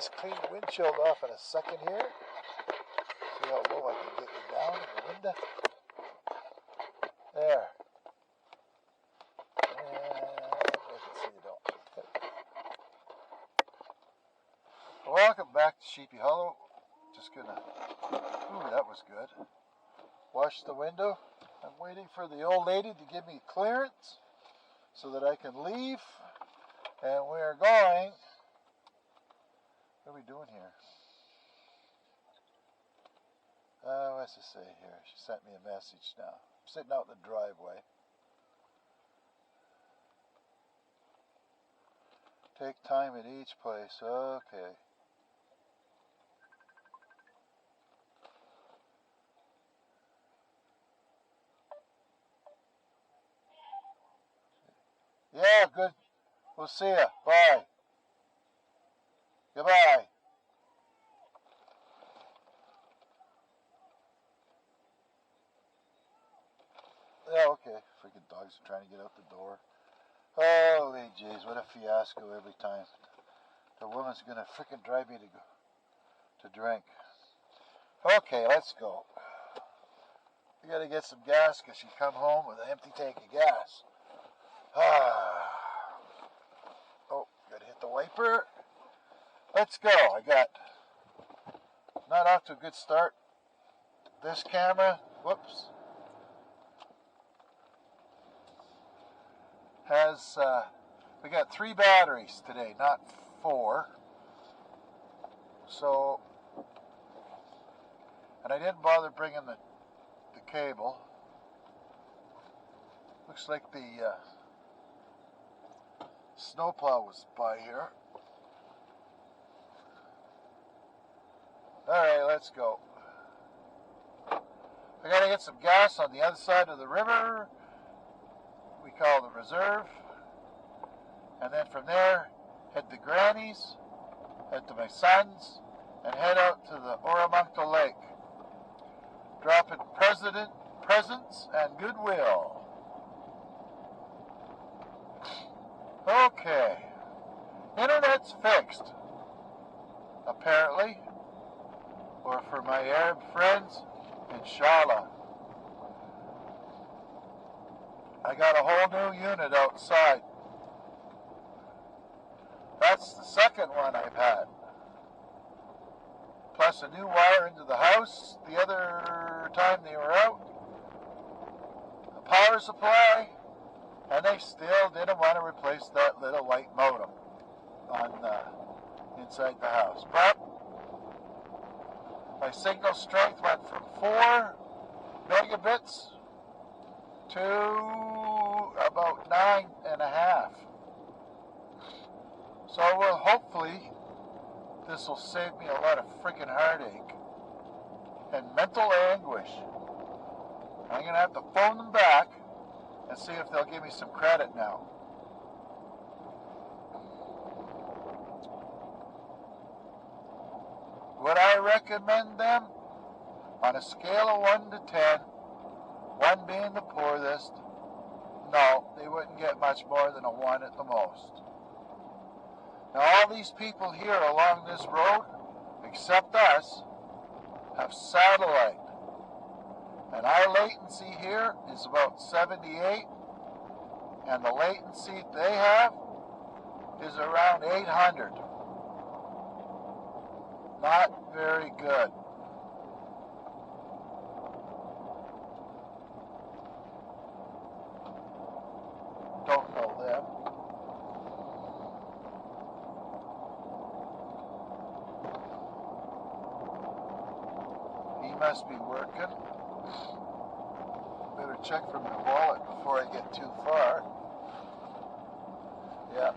this clean windshield off in a second here. See how low I can get you down in the window. There. And make it so you don't. Welcome back to Sheepy Hollow. Just gonna, ooh, that was good. Wash the window. I'm waiting for the old lady to give me clearance so that I can leave. And we're going, what are we doing here? What's it say here? She sent me a message now. I'm sitting out in the driveway. Take time at each place. Okay. Yeah, good. We'll see ya. Bye. Goodbye. Yeah, okay. Freaking dogs are trying to get out the door. Holy jeez, what a fiasco every time. The woman's gonna freaking drive me to drink. Okay, let's go. We gotta get some gas because she come home with an empty tank of gas. Oh, gotta hit the wiper. Let's go. I got not off to a good start. This camera, whoops, has, we got 3 batteries today, not 4. So, and I didn't bother bringing the cable. Looks like the snowplow was by here. Alright, let's go. I gotta get some gas on the other side of the river. We call the reserve. And then from there, head to Granny's, head to my son's, and head out to the Oromonto Lake. Dropping presents and goodwill. Okay. Internet's fixed. Apparently. Or for my Arab friends, inshallah. I got a whole new unit outside. That's the second one I've had. Plus a new wire into the house the other time they were out. A power supply. And they still didn't want to replace that little white modem on inside the house. But my signal strength went from 4 megabits to about 9.5. So well, hopefully this will save me a lot of freaking heartache and mental anguish. I'm going to have to phone them back and see if they'll give me some credit now. Would I recommend them? On a scale of 1 to 10, 1 being the poorest, no, they wouldn't get much more than a 1 at the most. Now all these people here along this road, except us, have satellite. And our latency here is about 78, and the latency they have is around 800. Not very good. Don't know them. He must be working. Better check for my wallet before I get too far. Yeah.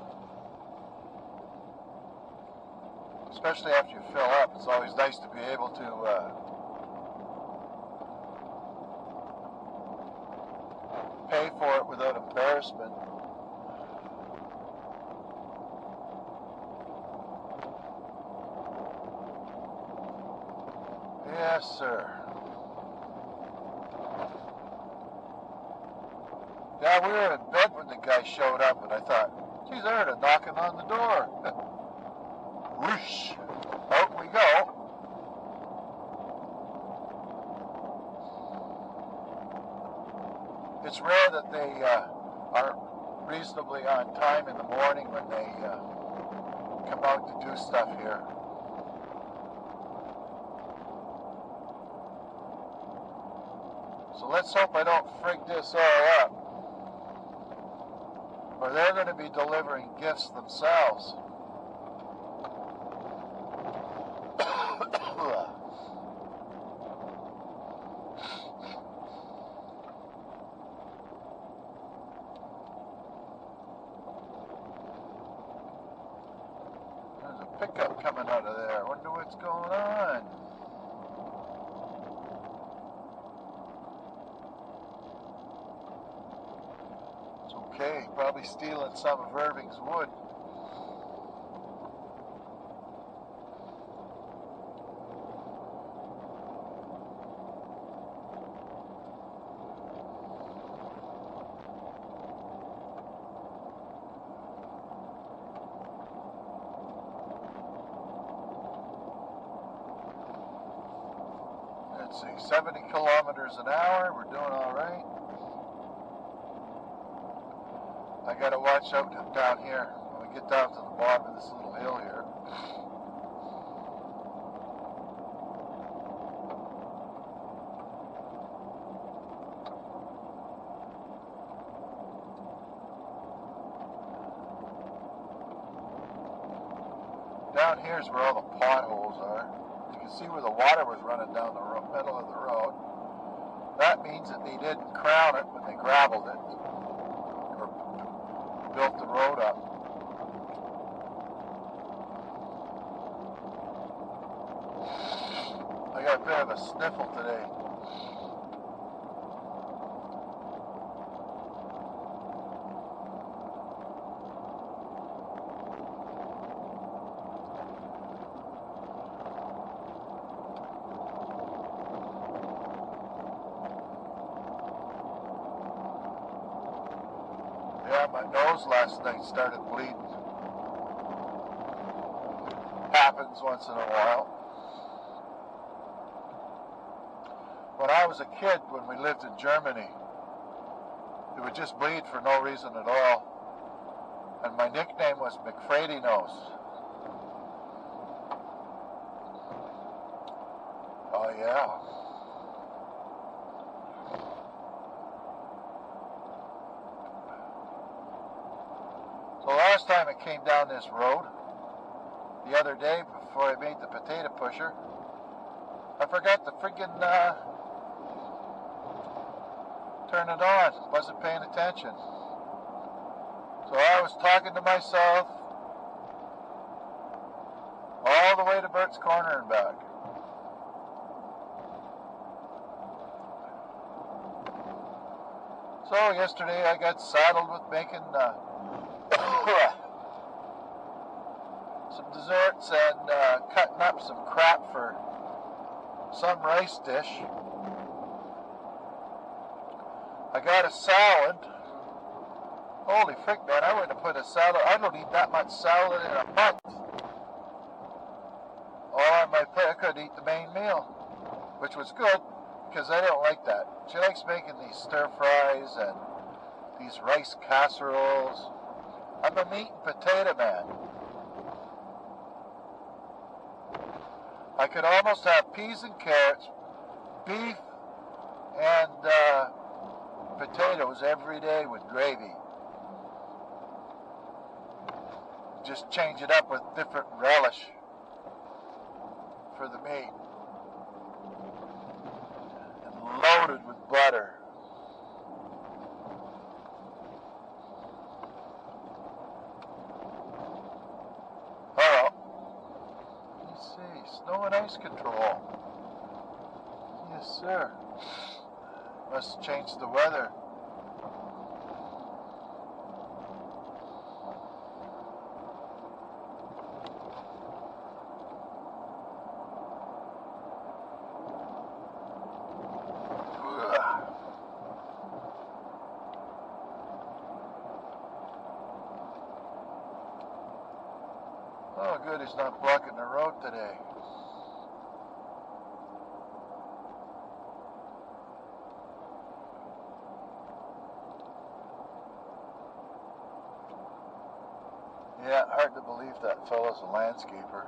Especially after you fill up, it's always nice to be able to pay for it without embarrassment. Yes, sir. Yeah, we were in bed when the guy showed up, and I thought, geez, I heard a knocking on the door. Whoosh. we go. It's rare that they are reasonably on time in the morning when they come out to do stuff here. So let's hope I don't frig this all up, or they're going to be delivering gifts themselves. There's a pickup coming out of there. Wonder what's going on. It's okay, probably stealing some of Irving's wood. Let's see, 70 kilometers an hour, we're doing all right. I gotta watch out down here when we get down to the bottom of this little hill here. Down here is where all the potholes are. You can see where the water was running down the middle of the road. That means that they didn't crown it when they gravelled it, or built the road up. I got a bit of a sniffle today. Yeah, my nose last night started bleeding. Happens once in a while. When I was a kid, when we lived in Germany, it would just bleed for no reason at all. And my nickname was McFrady Nose. Oh yeah. So last time it came down this road, the other day before I made the potato pusher, I forgot to friggin' turn it on. Wasn't paying attention. So I was talking to myself all the way to Burtts Corner and back. So yesterday I got saddled with making some desserts and cutting up some crap for some rice dish. I got a salad. Holy frick, man, I wouldn't have put a salad. I don't eat that much salad in a month. All on my plate, I couldn't eat the main meal, which was good, because I don't like that. She likes making these stir fries and these rice casseroles. I'm a meat and potato man. I could almost have peas and carrots, beef, and potatoes every day with gravy. Just change it up with different relish for the meat. And loaded with butter. Oh, let's see, snow and ice control. Yes, sir. Must change the weather. Oh, good, he's not blocking the road today. Yeah, hard to believe that fellow's a landscaper.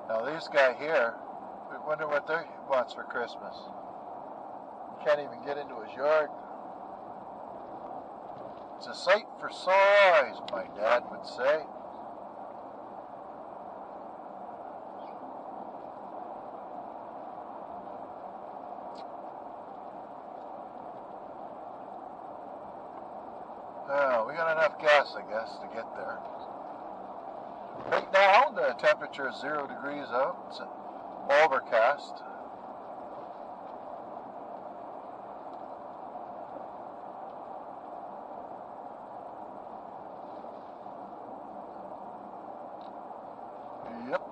Now this guy here, I wonder what he wants for Christmas. He can't even get into his yard. It's a sight for sore eyes, my dad would say. Oh, we got enough gas, I guess, to get there. Right now, the temperature is 0 degrees out. It's overcast. Yep.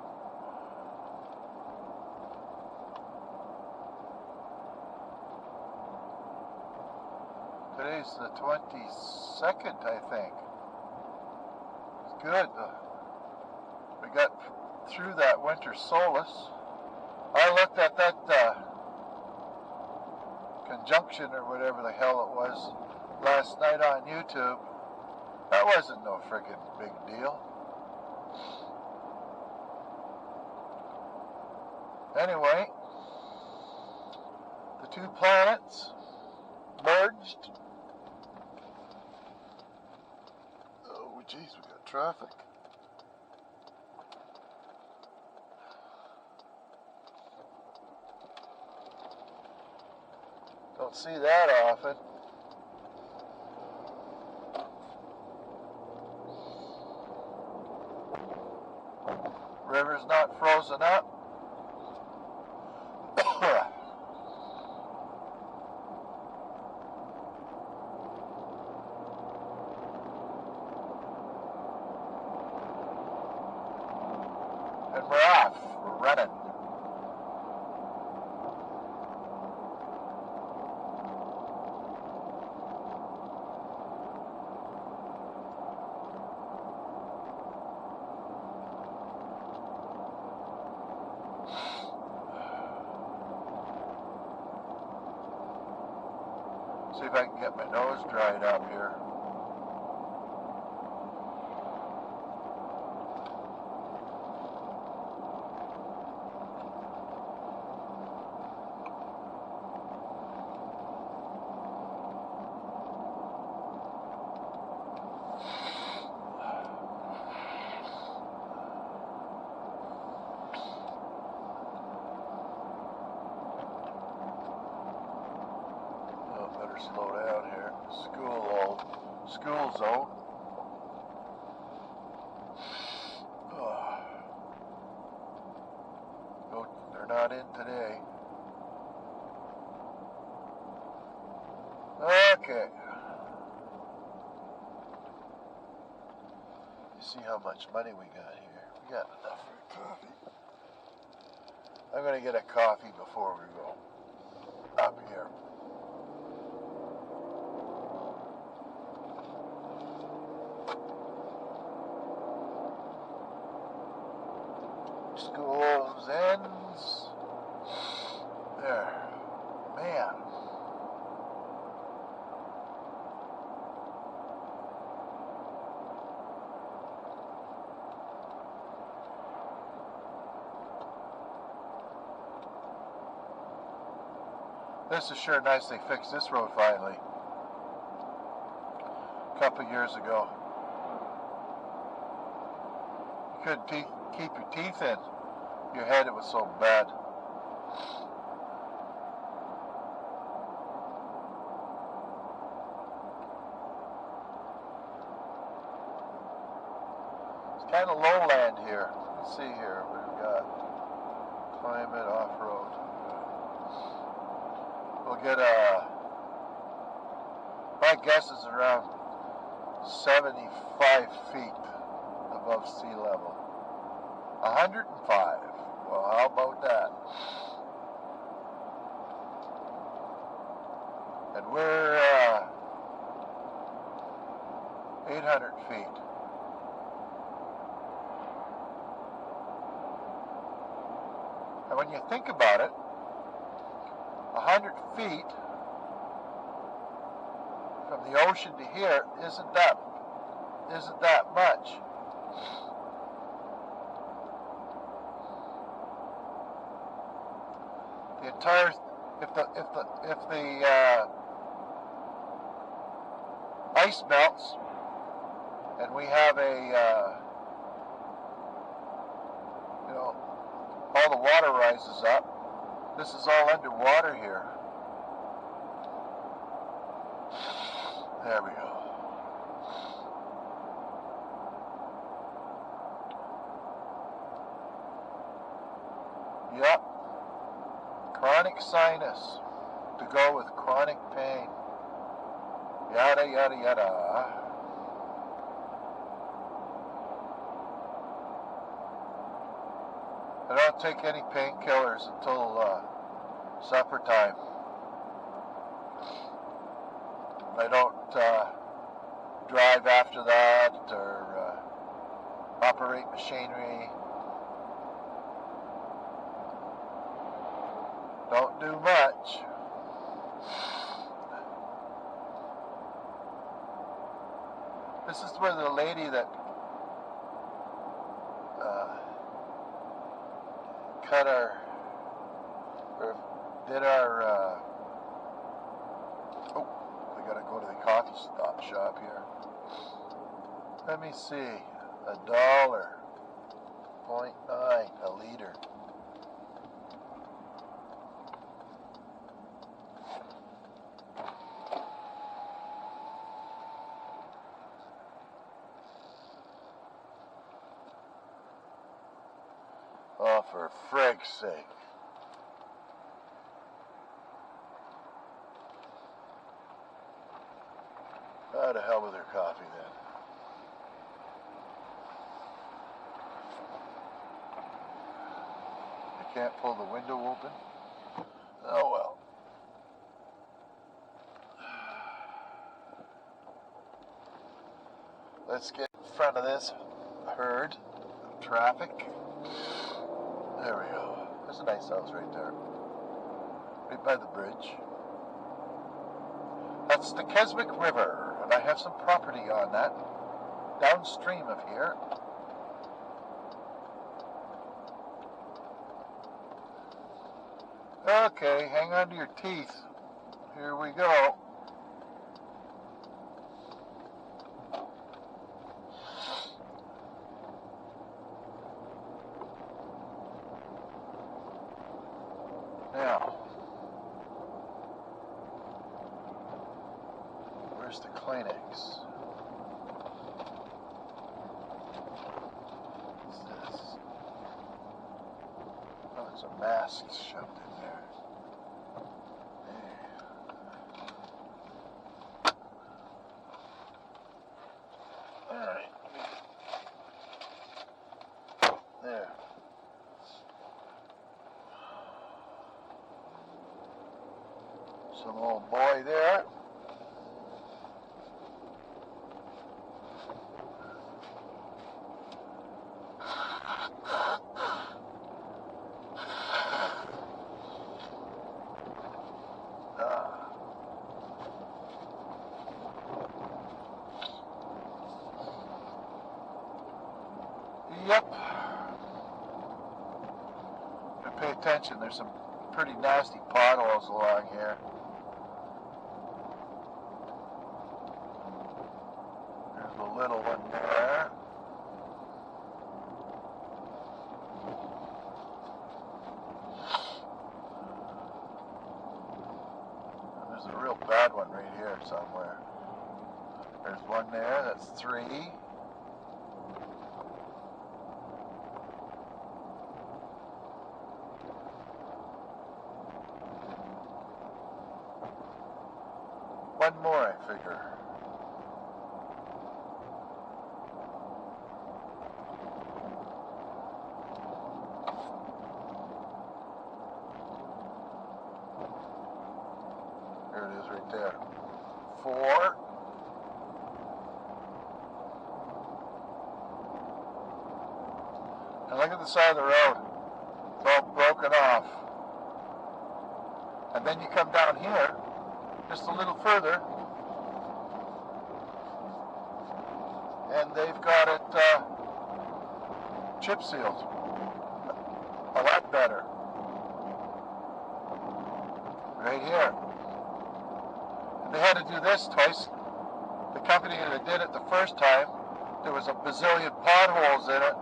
Today's the 22nd, I think. It's good. We got through that winter solace. I looked at that conjunction or whatever the hell it was last night on YouTube. That wasn't no friggin' big deal. Anyway, the two planets merged. Oh, jeez, we got traffic. Don't see that often. River's not frozen up. And we're off. We're running. See if I can get my nose dried up here. Slow down here. School zone. Oh, they're not in today. Okay. You see how much money we got here? We got enough for coffee. I'm gonna get a coffee before we go up here. School's ends. There. Man. This is sure nice they fixed this road finally. A couple years ago. You couldn't keep your teeth in your head, it was so bad. It's kind of lowland here. Let's see here. We've got climate off-road. We'll get my guess is around 75 feet above sea level. 105. Well, how about that? And we're 800 feet. And when you think about it, 100 feet from the ocean to here isn't that much. The entire, if the ice melts and we have all the water rises up, this is all underwater here. There we go. Yep. Chronic sinus to go with chronic pain. Yada, yada, yada. I don't take any painkillers until supper time. I don't drive after that or operate machinery. Don't do much. This is where the lady that cut our, or did our, oh, we gotta go to the coffee shop here. Let me see, $1.09 a liter. Oh, for frig's sake. Oh, to hell with her coffee then. I can't pull the window open. Oh well. Let's get in front of this herd of traffic. There we go. There's a nice house right there. Right by the bridge. That's the Keswick River, and I have some property on that, downstream of here. Okay, hang on to your teeth. Here we go. Now, where's the Kleenex? What's this? Oh, there's a mask shoved in there. Alright. There. Some old boy there. Yep. But pay attention, there's some pretty nasty potholes along here. There's a little one there. And there's a real bad one right here somewhere. There's one there, that's 3. One more, I figure. There it is right there. 4. And look at the side of the road. It's all broken off. And then you come down here, just a little further, and they've got it chip sealed. A lot better. Right here. And they had to do this twice. The company that did it the first time, there was a bazillion potholes in it.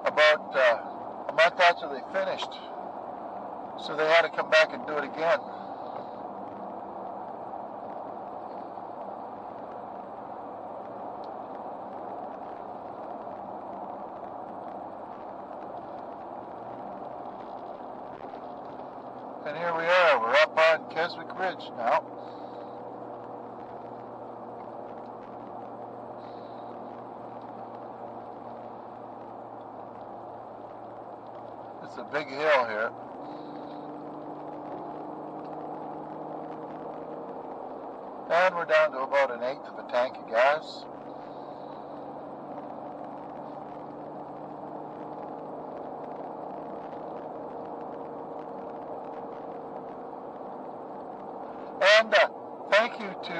About a month after they finished. So they had to come back and do it again. And here we are, we're up on Keswick Ridge now. It's a big hill here. And we're down to about 1/8 of a tank of gas. And thank you to,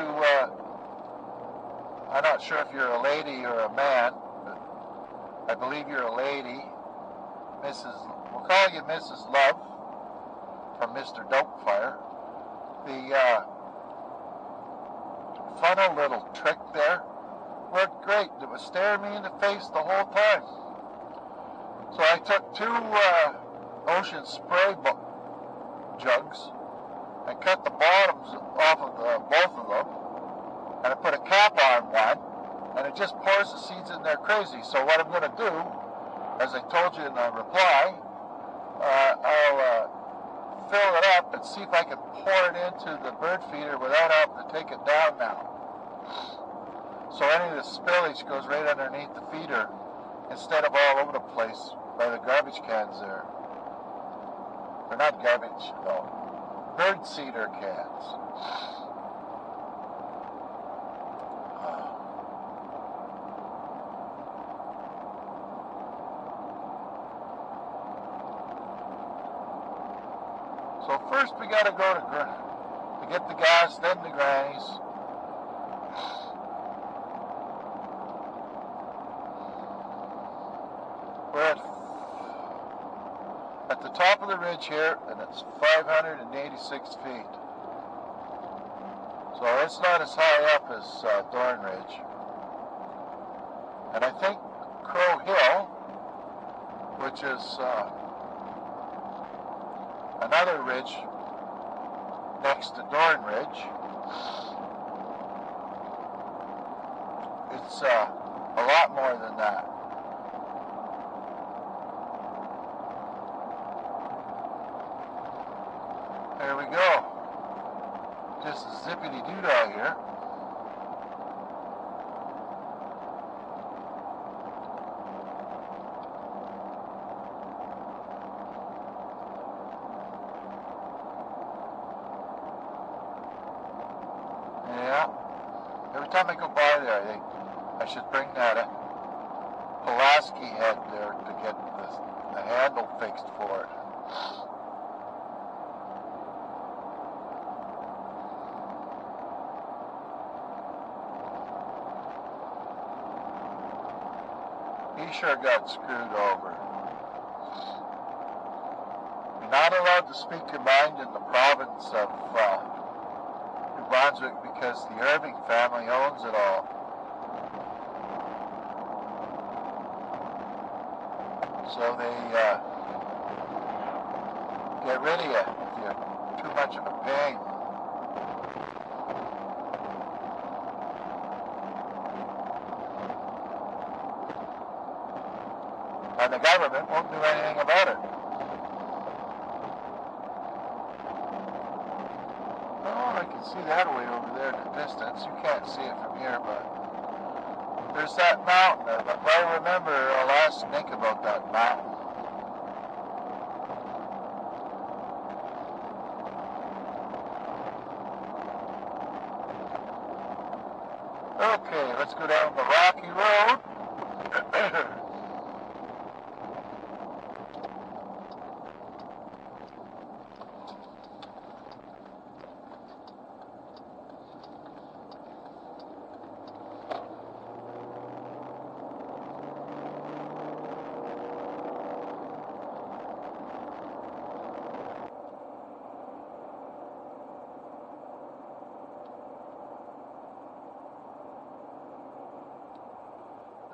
I'm not sure if you're a lady or a man, but I believe you're a lady, we'll call you Mrs. Love, from Mr. Dopefire. The funnel little trick there worked great. It was staring me in the face the whole time. So I took 2 ocean spray jugs and cut the bottoms off of both of them, and I put a cap on one, and it just pours the seeds in there crazy. So what I'm going to do, as I told you in the reply, I'll fill it up and see if I can pour it into the bird feeder without having to take it down now. So any of the spillage goes right underneath the feeder instead of all over the place by the garbage cans there. They're not garbage, no. Bird seeder cans. So first we got to go to get the gas, then the grannies. We're at the top of the ridge here, and it's 586 feet. So it's not as high up as Dorn Ridge. And I think Crow Hill, which is another ridge next to Dorn Ridge, it's a lot more than that. There we go. Just a zippity-doo-dah here. Yeah. Every time I go by there, I think I should bring that Pulaski head there to get the handle fixed for it. He sure got screwed over. You're not allowed to speak your mind in the province of New Brunswick because the Irving family owns it all. So they get rid of you if you're too much of a pain. And the government won't do anything about it. Oh, I can see that way over there in the distance. You can't see it from here, but there's that mountain. If I remember, I'll ask Nick about that mountain. Okay, let's go down the rocky road.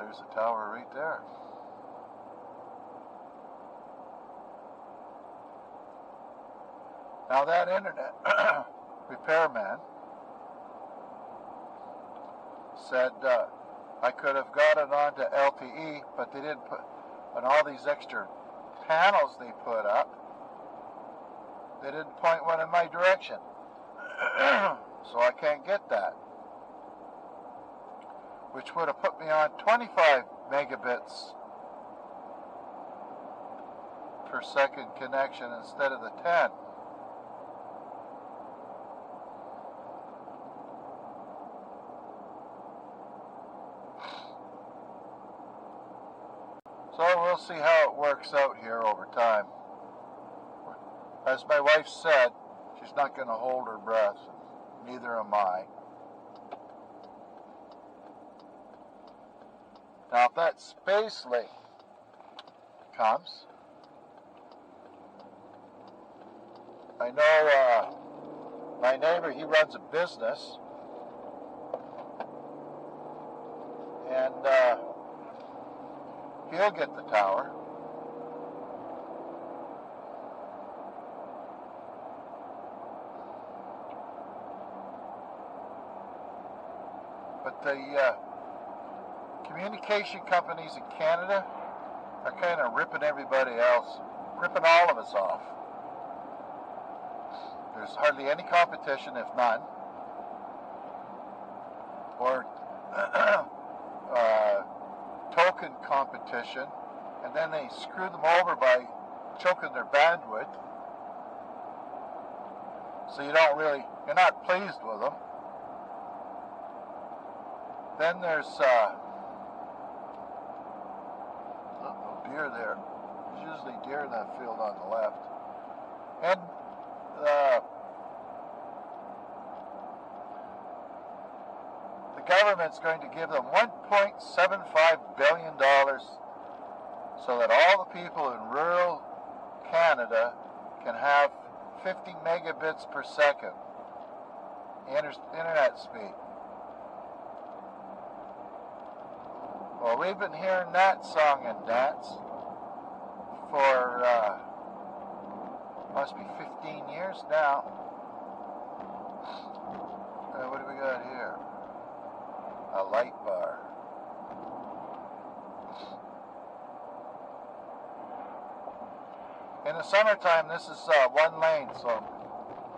there's a tower right there. Now that internet repairman said I could have got it onto LTE, but they didn't put on all these extra panels they put up. They didn't point one in my direction. So I can't get that. Which would have put me on 25 megabits per second connection instead of the 10. So we'll see how it works out here over time. As my wife said, she's not going to hold her breath. Neither am I. Now if that space lake comes, I know my neighbor, he runs a business, and he'll get the tower. But the communication companies in Canada are kind of ripping everybody else, ripping all of us off. There's hardly any competition, if none, or token competition, and then they screw them over by choking their bandwidth, so you're not pleased with them. Then there's no deer there. There's usually deer in that field on the left. And the government's going to give them $1.75 billion so that all the people in rural Canada can have 50 megabits per second internet speed. Well, we've been hearing that song and dance for must be 15 years now. What do we got here? A light bar. In the summertime, this is one lane, so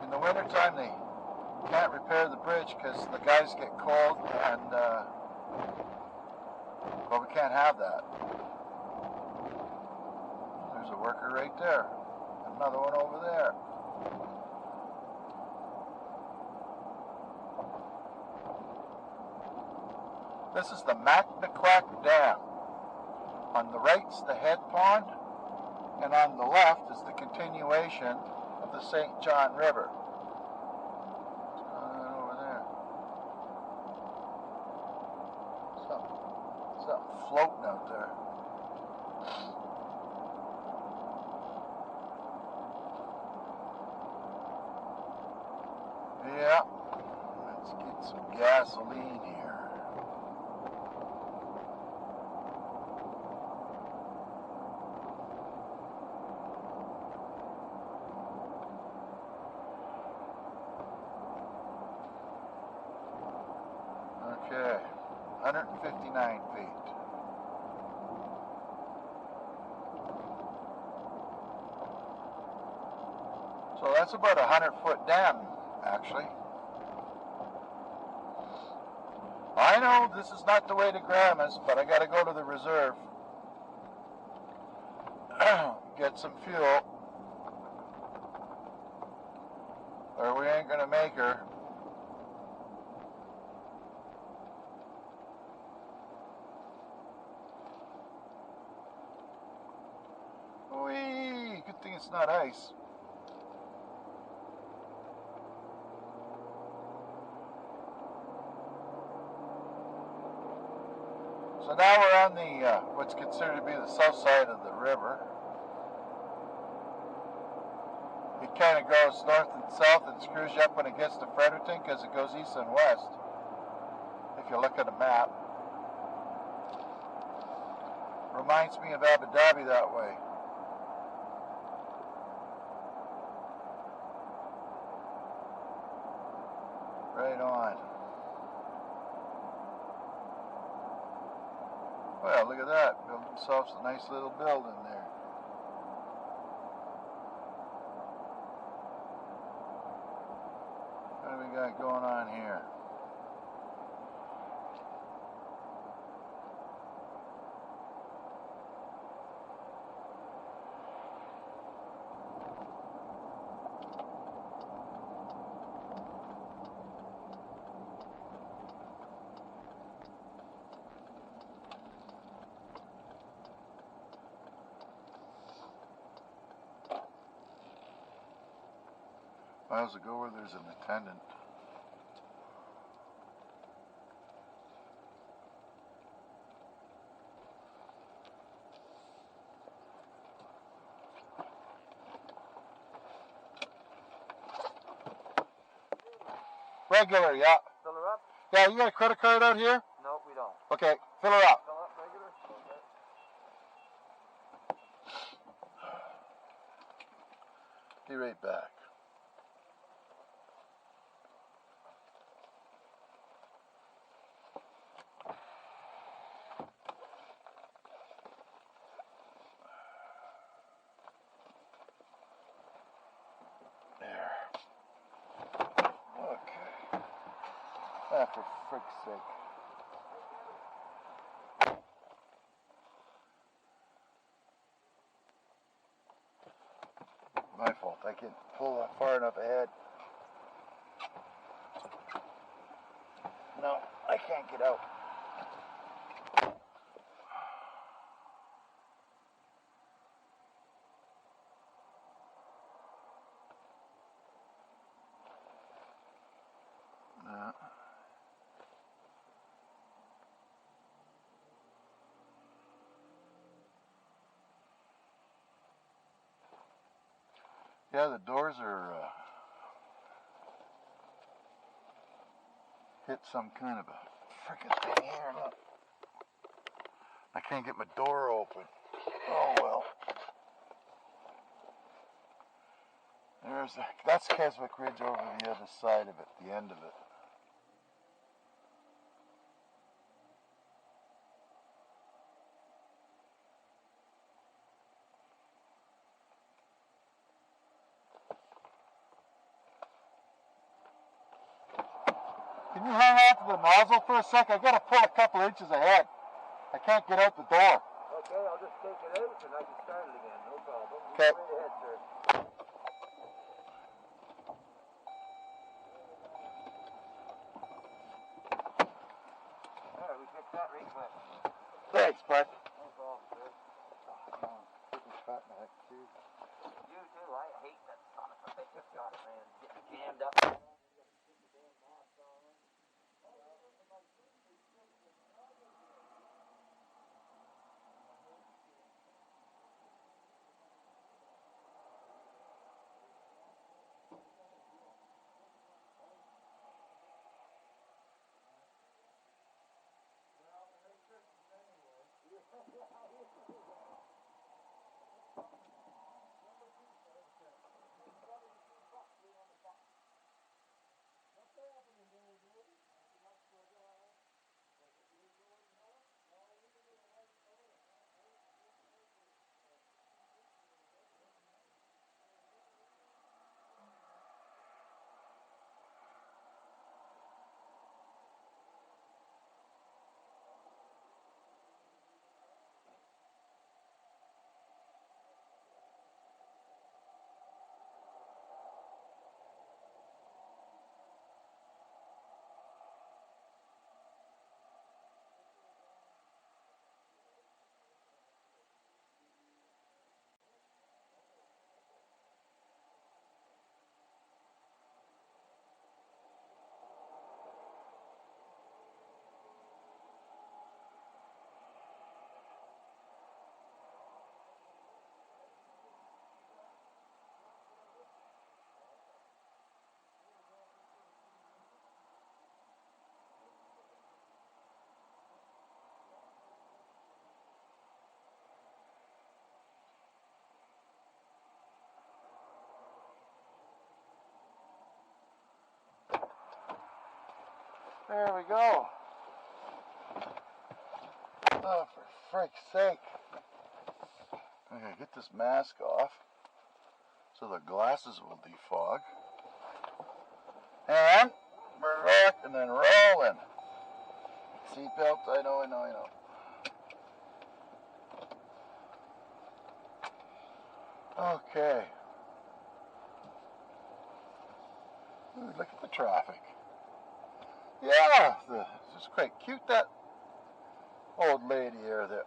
in the wintertime they can't repair the bridge because the guys get cold, and well, we can't have that. There's a worker right there. Another one over there. This is the Macnaquac Dam. On the right's the head pond, and on the left is the continuation of the St. John River. What's going on over there? Something floating out there. Yeah, let's get some gasoline here. Okay, 159 feet. So that's about a 100-foot dam, actually. I know this is not the way to Grandma's, but I gotta go to the reserve. Get some fuel, or we ain't gonna make her. Whee! Good thing it's not ice. So now we're on the what's considered to be the south side of the river. It kind of goes north and south and screws you up when it gets to Fredericton because it goes east and west, if you look at a map. Reminds me of Abu Dhabi that way. Right on. Well, look at that. Built themselves a nice little building there. What do we got going on here? Miles ago where there's an attendant. Regular, yeah. Fill her up? Yeah, you got a credit card out here? No, we don't. Okay, fill her up. Fill up regular? Okay. Be right back. There. Okay. Ah, for frick's sake. My fault. I can't pull that far enough ahead. No, I can't get out. Yeah, the doors are hit some kind of a frickin' thing here. Look. I can't get my door open. Oh well. That's Keswick Ridge over the other side of it, the end of it. Can you hang on to the nozzle for a sec? I gotta pull a couple inches ahead. I can't get out the door. Okay, I'll just take it out and I can start it again, no problem. Okay. Go right ahead, sir. There, we fixed that right quick. Thanks, bud. No problem, sir. Getting fat in the heck, too. You too, I hate that son of a bitch stuff, man. Getting jammed up. There we go. Oh, for frick's sake. I'm going to get this mask off so the glasses will defog. And we're rocking and rolling. Seatbelt, I know. Okay. Ooh, look at the traffic. Yeah, this is quite cute, that old lady there, the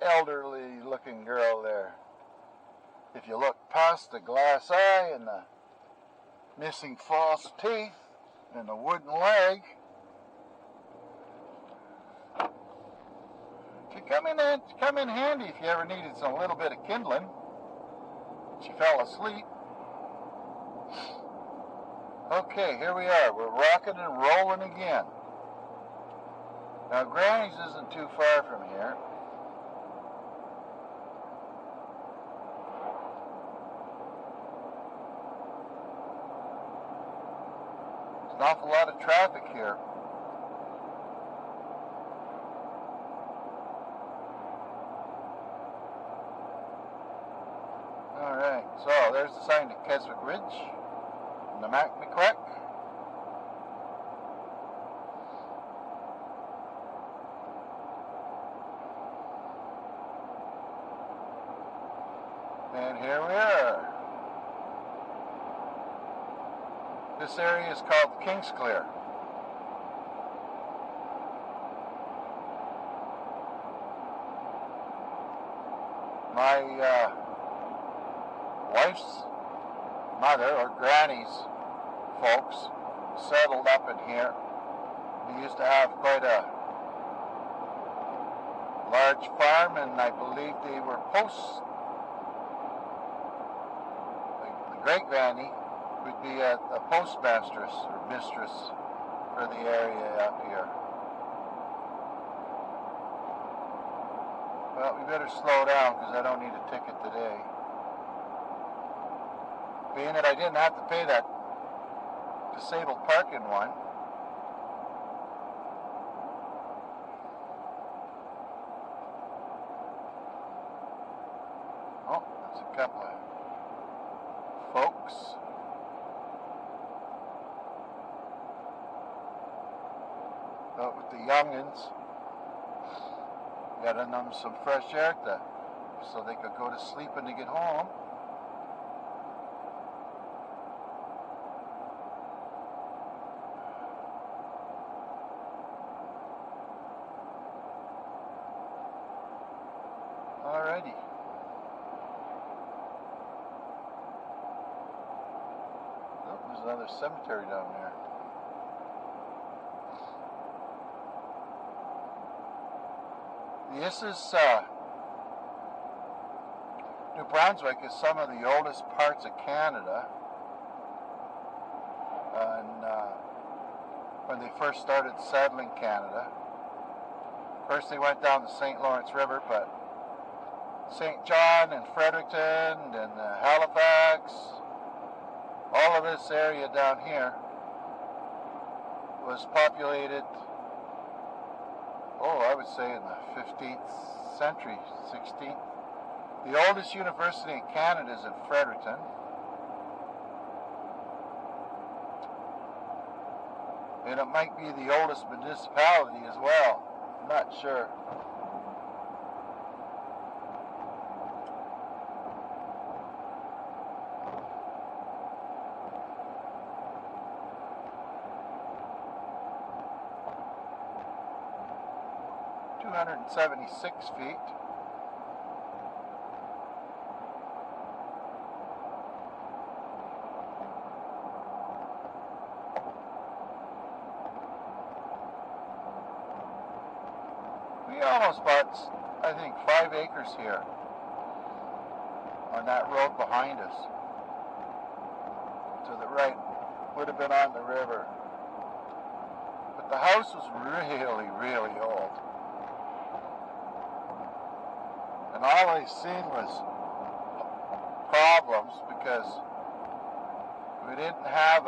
elderly looking girl there. If you look past the glass eye and the missing false teeth and the wooden leg, it could come in handy if you ever needed a little bit of kindling. She fell asleep. Okay, here we are. We're rocking and rolling again. Now, Granny's isn't too far from here. There's an awful lot of traffic here. Alright, so there's the sign to Keswick Ridge and the Macmacrack. And here we are. This area is called Kingsclear. My wife's mother, or Granny's folks, settled up in here. They used to have quite a large farm, and I believe they were the great-granny would be a postmistress or mistress for the area up here. Well, we better slow down because I don't need a ticket today. Being that I didn't have to pay that disabled parking one. Oh, there's a couple of folks. But with the youngins, getting them some fresh air so they could go to sleep when they get home. Alrighty. Oh, there's another cemetery down there. This is New Brunswick is some of the oldest parts of Canada. And when they first started settling Canada, first they went down the St. Lawrence River, but St. John and Fredericton and Halifax, all of this area down here was populated, I would say in the 15th century, 16th. The oldest university in Canada is in Fredericton. And it might be the oldest municipality as well. I'm not sure. .276 feet. We almost bought, I think, 5 acres here on that road behind us. To the right would have been on the river. But the house was really, really old. And all I seen was problems because we didn't have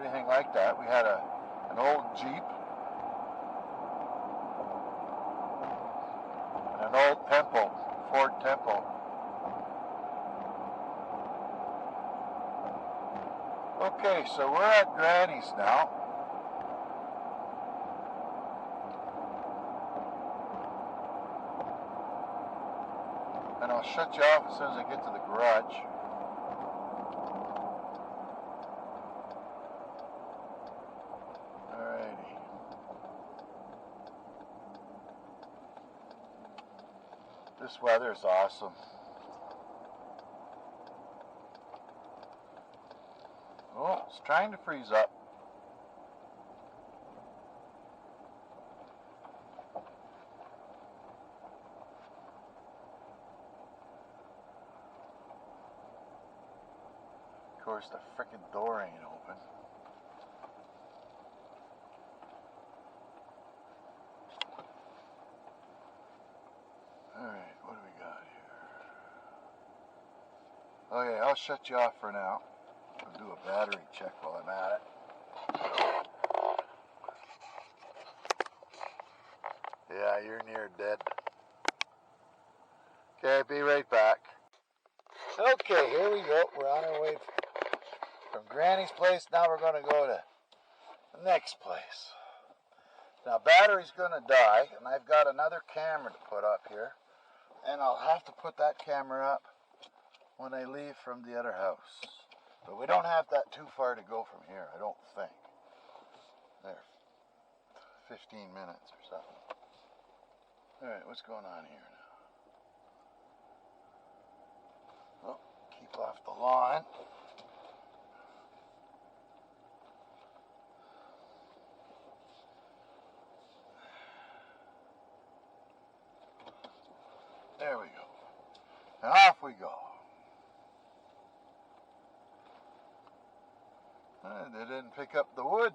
anything like that. We had an old Jeep and an old Tempo, Ford Tempo. Okay, so we're at Granny's now. And I'll shut you off as soon as I get to the garage. Alrighty. This weather is awesome. Oh, it's trying to freeze up. Of course, the frickin' door ain't open. Alright, what do we got here? Okay, I'll shut you off for now. I'll do a battery check while I'm at it. Yeah, you're near dead. Okay, be right back. Okay, here we go. We're on our way from Granny's place. Now we're going to go to the next place. Now, battery's going to die, and I've got another camera to put up here. And I'll have to put that camera up when I leave from the other house. But we don't have that too far to go from here, I don't think. There, 15 minutes or something. Alright, what's going on here now? Oh, keep off the lawn. There we go. And off we go. They didn't pick up the wood.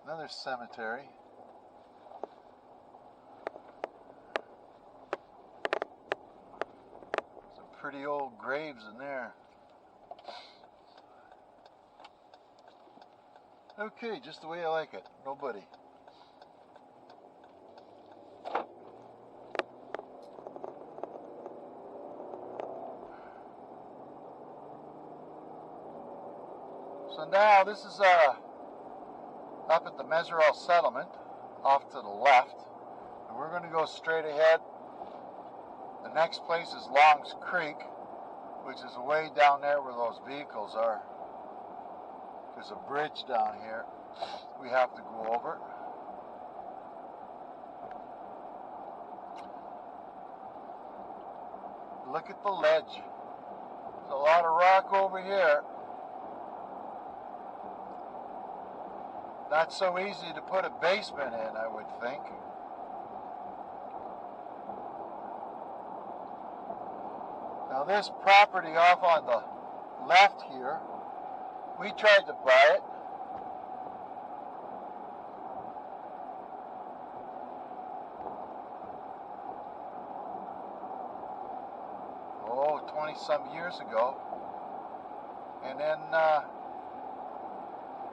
Another cemetery. Some pretty old graves in there. Okay, just the way I like it. Nobody. So now this is up at the Meserole settlement, off to the left, and we're going to go straight ahead. The next place is Long's Creek, which is way down there where those vehicles are. There's a bridge down here we have to go over. Look at the ledge. There's a lot of rock over here. Not so easy to put a basement in, I would think. Now this property off on the left here, we tried to buy it. Oh, 20-some years ago. And then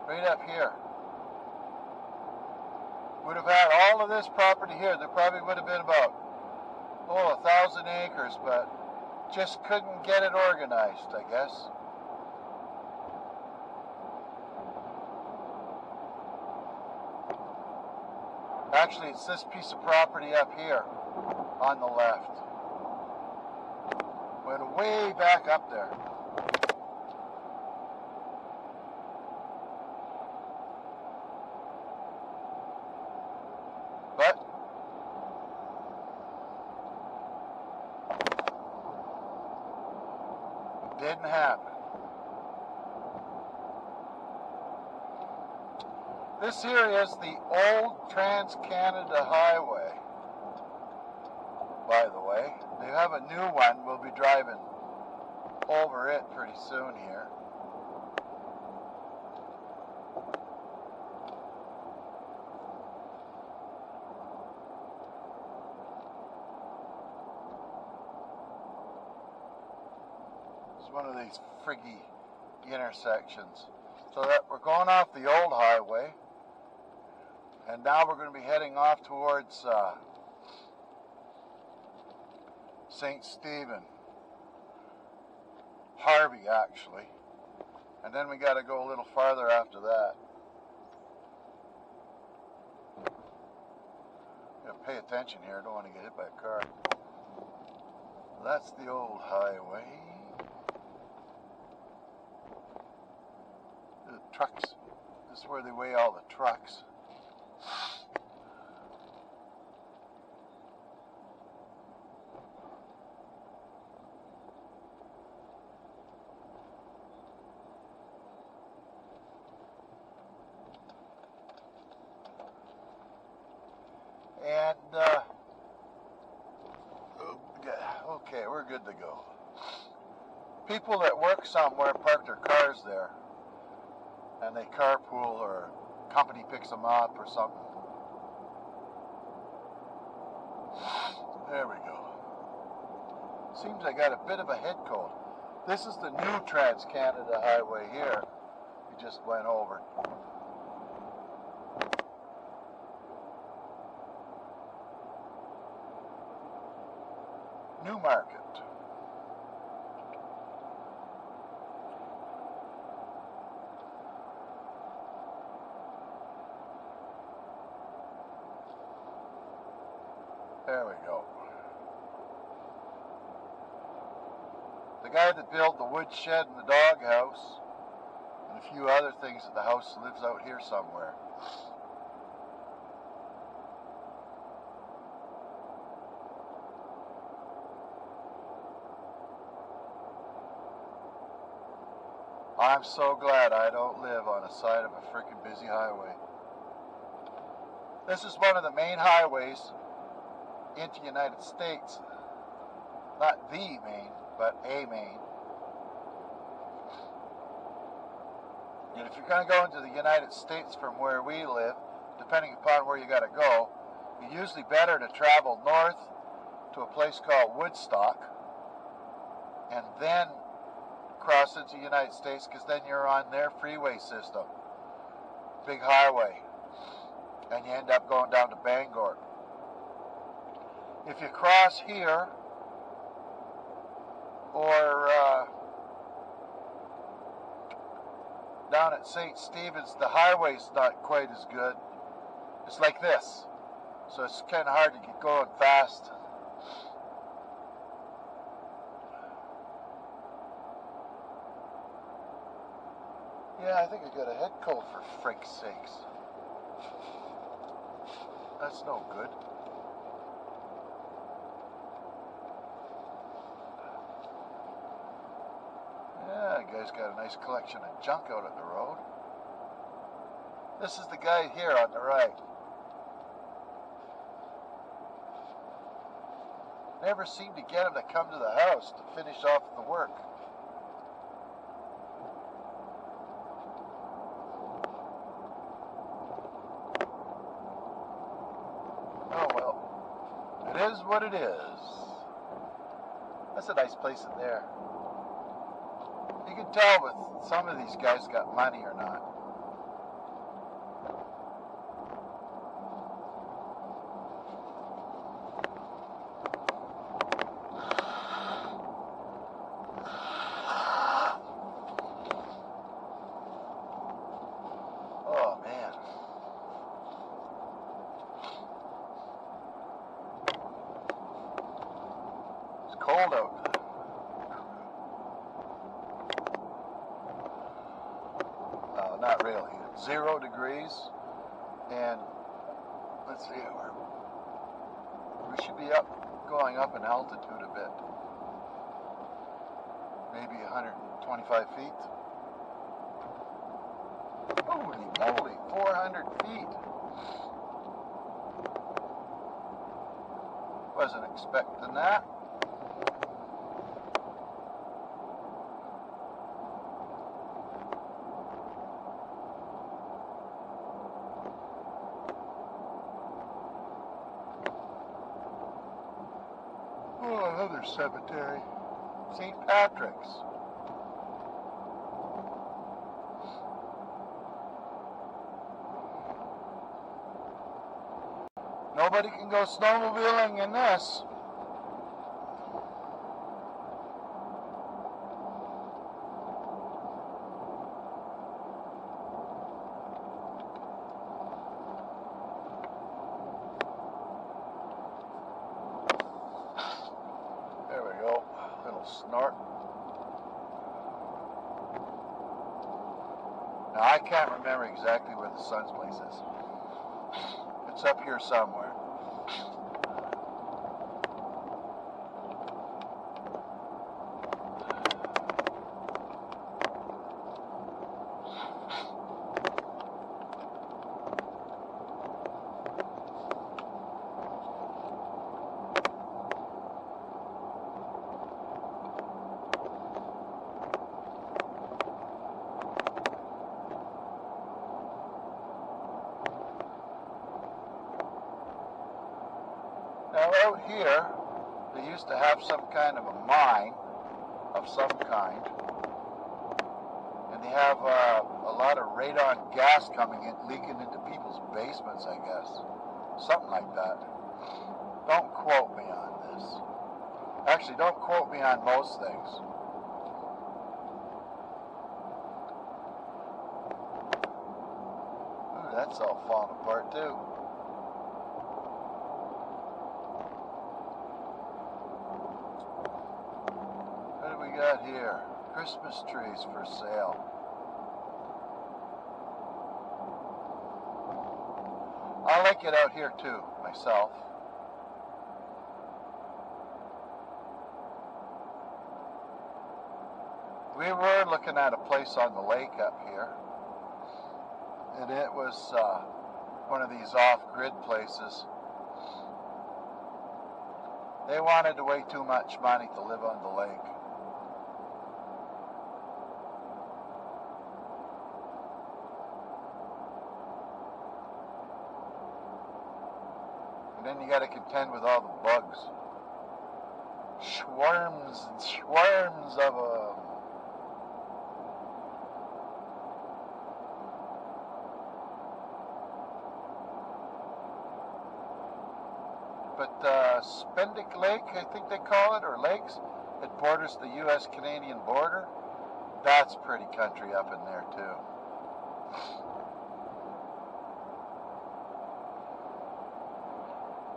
right up here. Would have had all of this property here. There probably would have been about 1,000 acres, but just couldn't get it organized, I guess. Actually, it's this piece of property up here on the left. Went way back up there. But didn't happen. This here is the old Trans-Canada Highway, by the way. They have a new one. We'll be driving over it pretty soon here. one of these friggy intersections. So that we're going off the old highway, and now we're going to be heading off towards St. Stephen, Harvey actually, and then we got to go a little farther after that. Pay attention here, I don't want to get hit by a car. That's the old highway. The trucks, this is where they weigh all the trucks. And, okay, we're good to go. People that work somewhere park their cars there, and they carpool, or company picks them up or something. There we go. Seems I got a bit of a head cold. This is the new Trans-Canada Highway here. We just went over. Newmarket. There we go. The guy that built the wood shed and the doghouse and a few other things at the house lives out here somewhere. I'm so glad I don't live on the side of a freaking busy highway. This is one of the main highways into the United States. Not the main, but a main. And if you're going to go into the United States from where we live, depending upon where you got to go, you're usually better to travel north to a place called Woodstock and then cross into the United States, because then you're on their freeway system, big highway, and you end up going down to Bangor. If you cross here, or down at St. Stephen's, the highway's not quite as good. It's like this, so it's kind of hard to get going fast. Yeah, I think I got a head cold, for frick's sakes. That's no good. Yeah, the guy's got a nice collection of junk out on the road. This is the guy here on the right. Never seem to get him to come to the house to finish off the work. Oh well, it is what it is. That's a nice place in there. You can tell if some of these guys got money or not. Oh man. It's cold out. Not really. 0 degrees, and let's see, we should be going up in altitude a bit, maybe 125 feet. Holy moly, 400 feet. Wasn't expecting that. Oh, another cemetery. St. Patrick's. Nobody can go snowmobiling in this. There we go. Little snort. Now I can't remember exactly where the Sun's place is. It's up here somewhere. Now out here, they used to have some kind of a mine of some kind, and they have a lot of radon gas coming in, leaking into people's basements, I guess. Something like that. Don't quote me on this. Actually, don't quote me on most things. Ooh, that's all falling apart too. Got here Christmas trees for sale. I like it out here too myself. We were looking at a place on the lake up here, and it was one of these off-grid places. They wanted way too much money to live on the lake. And then you got to contend with all the bugs. Swarms and swarms of them. But Spendic Lake, I think they call it, or lakes, it borders the U.S.-Canadian border. That's pretty country up in there too.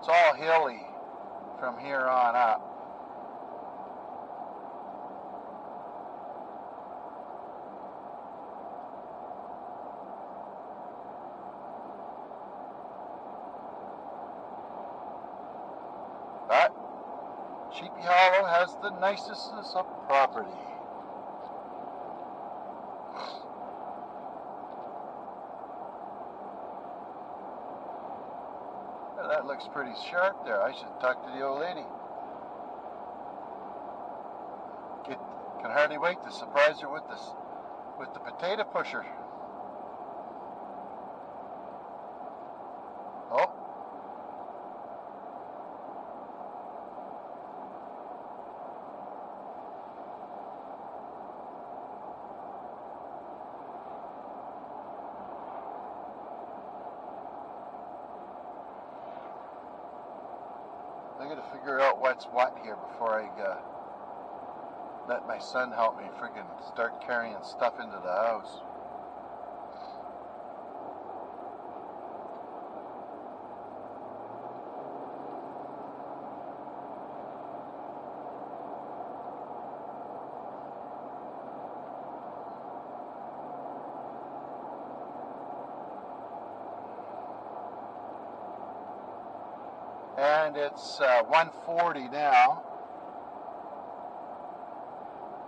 It's all hilly from here on up. But Sheepy Hollow has the nicest of property. That looks pretty sharp there. I should talk to the old lady. Can hardly wait to surprise her with the potato pusher. Oh. I gotta figure out what's what here before I let my son help me friggin' start carrying stuff into the house. And it's 1:40 now.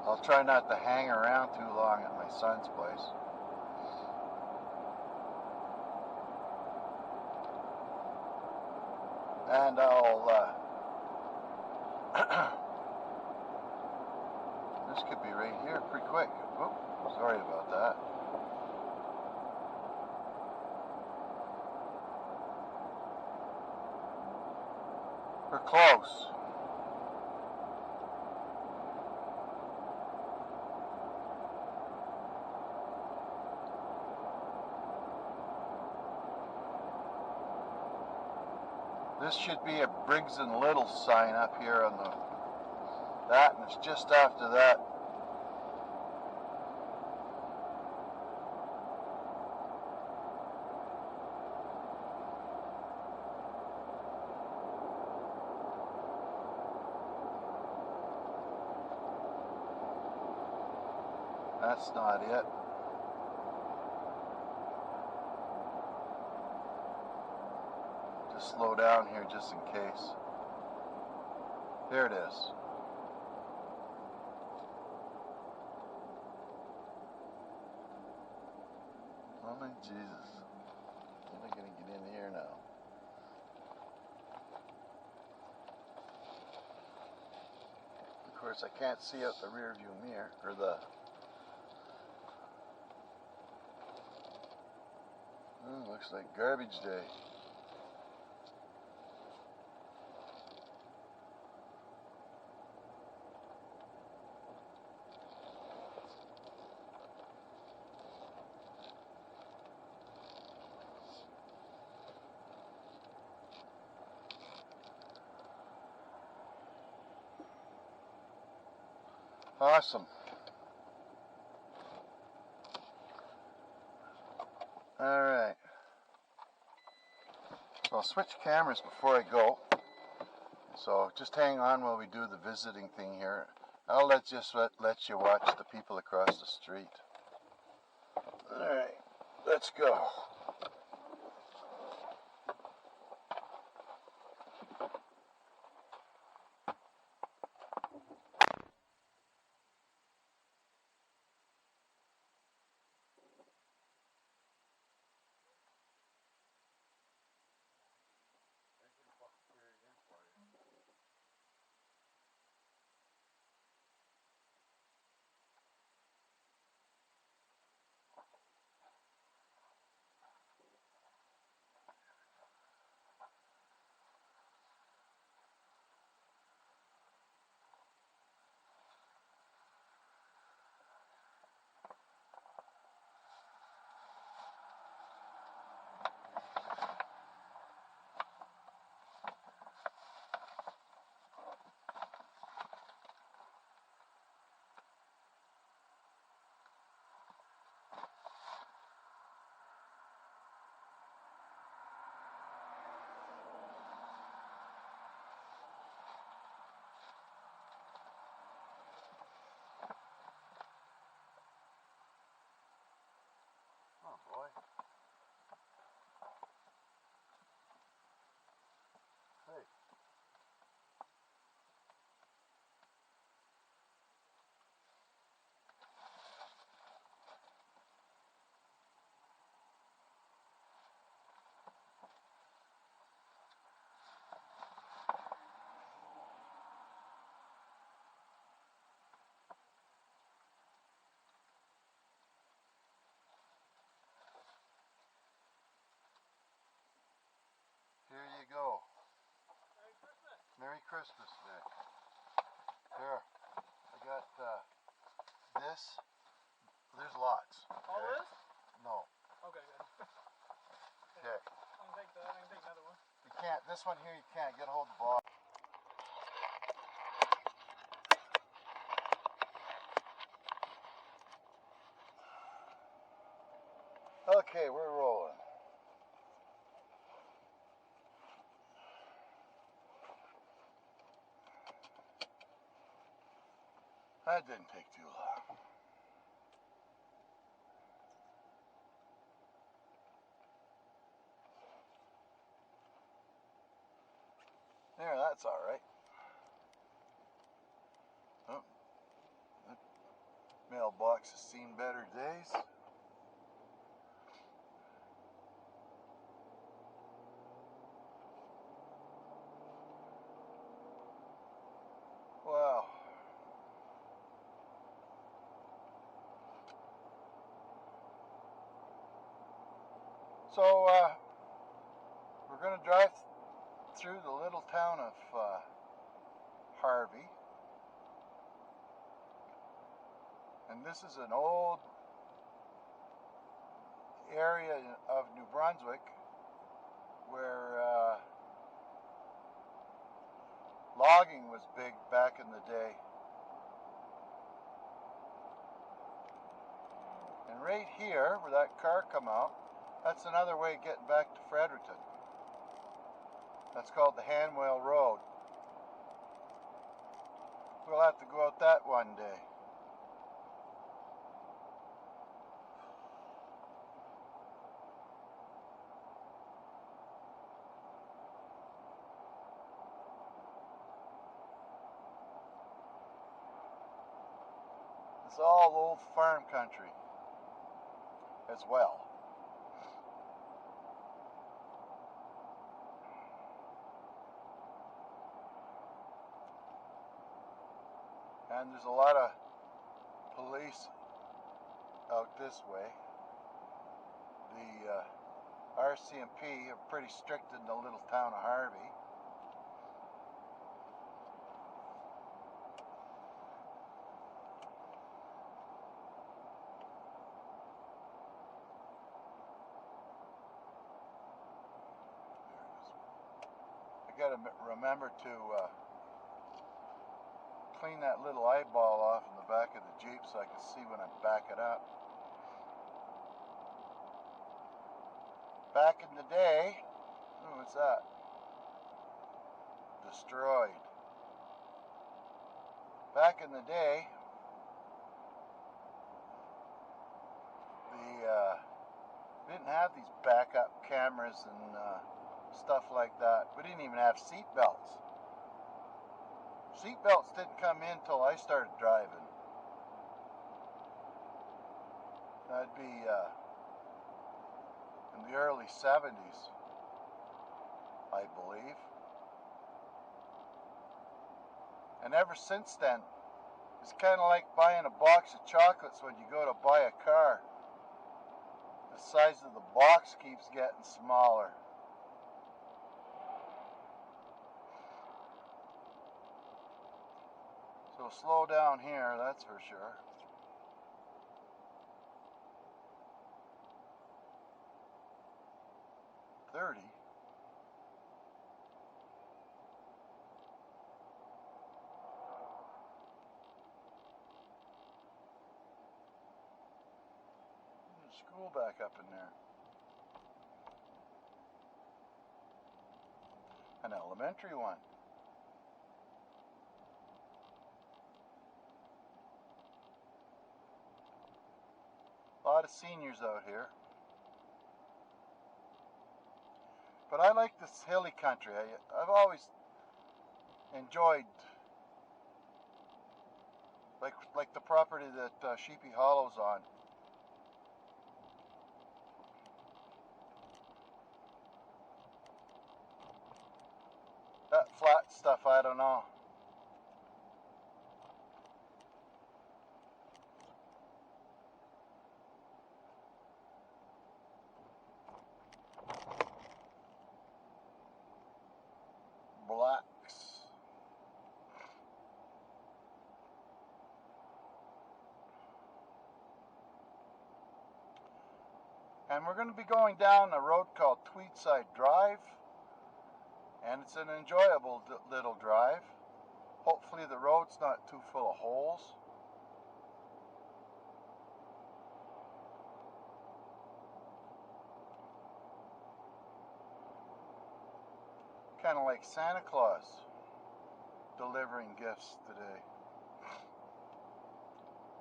I'll try not to hang around too long at my son's place. And I'll, this could be right here pretty quick. Whoop, sorry about that. We're close. This should be a Briggs and Little sign up here on that, and it's just after that. That's not it. Just slow down here just in case. There it is. Oh my Jesus. I'm not gonna get in here now. Of course I can't see out the rear view mirror, or the looks like garbage day. Awesome. Alright. So I'll switch cameras before I go. So just hang on while we do the visiting thing here. I'll let you watch the people across the street. Alright, let's go. Oh boy. Hey. Here you go. Merry Christmas. Merry Christmas, Nick. Here, I got this. There's lots. All Okay? this? No. Okay, good. Okay. I can take that. I can take another one. You can't. This one here, you can't. Get a hold of the box. Okay, we're rolling. That didn't take too long. There, that's all right. Oh, that mailbox has seen better days. Wow. So, we're going to drive through the little town of Harvey. And this is an old area of New Brunswick where Logging was big back in the day. And right here, where that car come out, that's another way of getting back to Fredericton. That's called the Hanwell Road. We'll have to go out that one day. It's all old farm country as well. And there's a lot of police out this way. The RCMP are pretty strict in the little town of Harvey. I gotta remember to clean that little eyeball off in the back of the Jeep so I can see when I back it up. Back in the day, ooh, what's that? Destroyed. Back in the day, we didn't have these backup cameras and stuff like that. We didn't even have seat belts. Seat belts didn't come in till I started driving. That'd be in the early 70s, I believe. And ever since then, it's kind of like buying a box of chocolates when you go to buy a car. The size of the box keeps getting smaller. So slow down here, that's for sure. $30. There's a school back up in there. An elementary one. A lot of seniors out here. But I like this hilly country. I've always enjoyed like the property that Sheepy Hollow's on. That flat stuff, I don't know. Blacks. And we're going to be going down a road called Tweedside Drive. And it's an enjoyable little drive. Hopefully the road's not too full of holes. Kind of like Santa Claus delivering gifts today.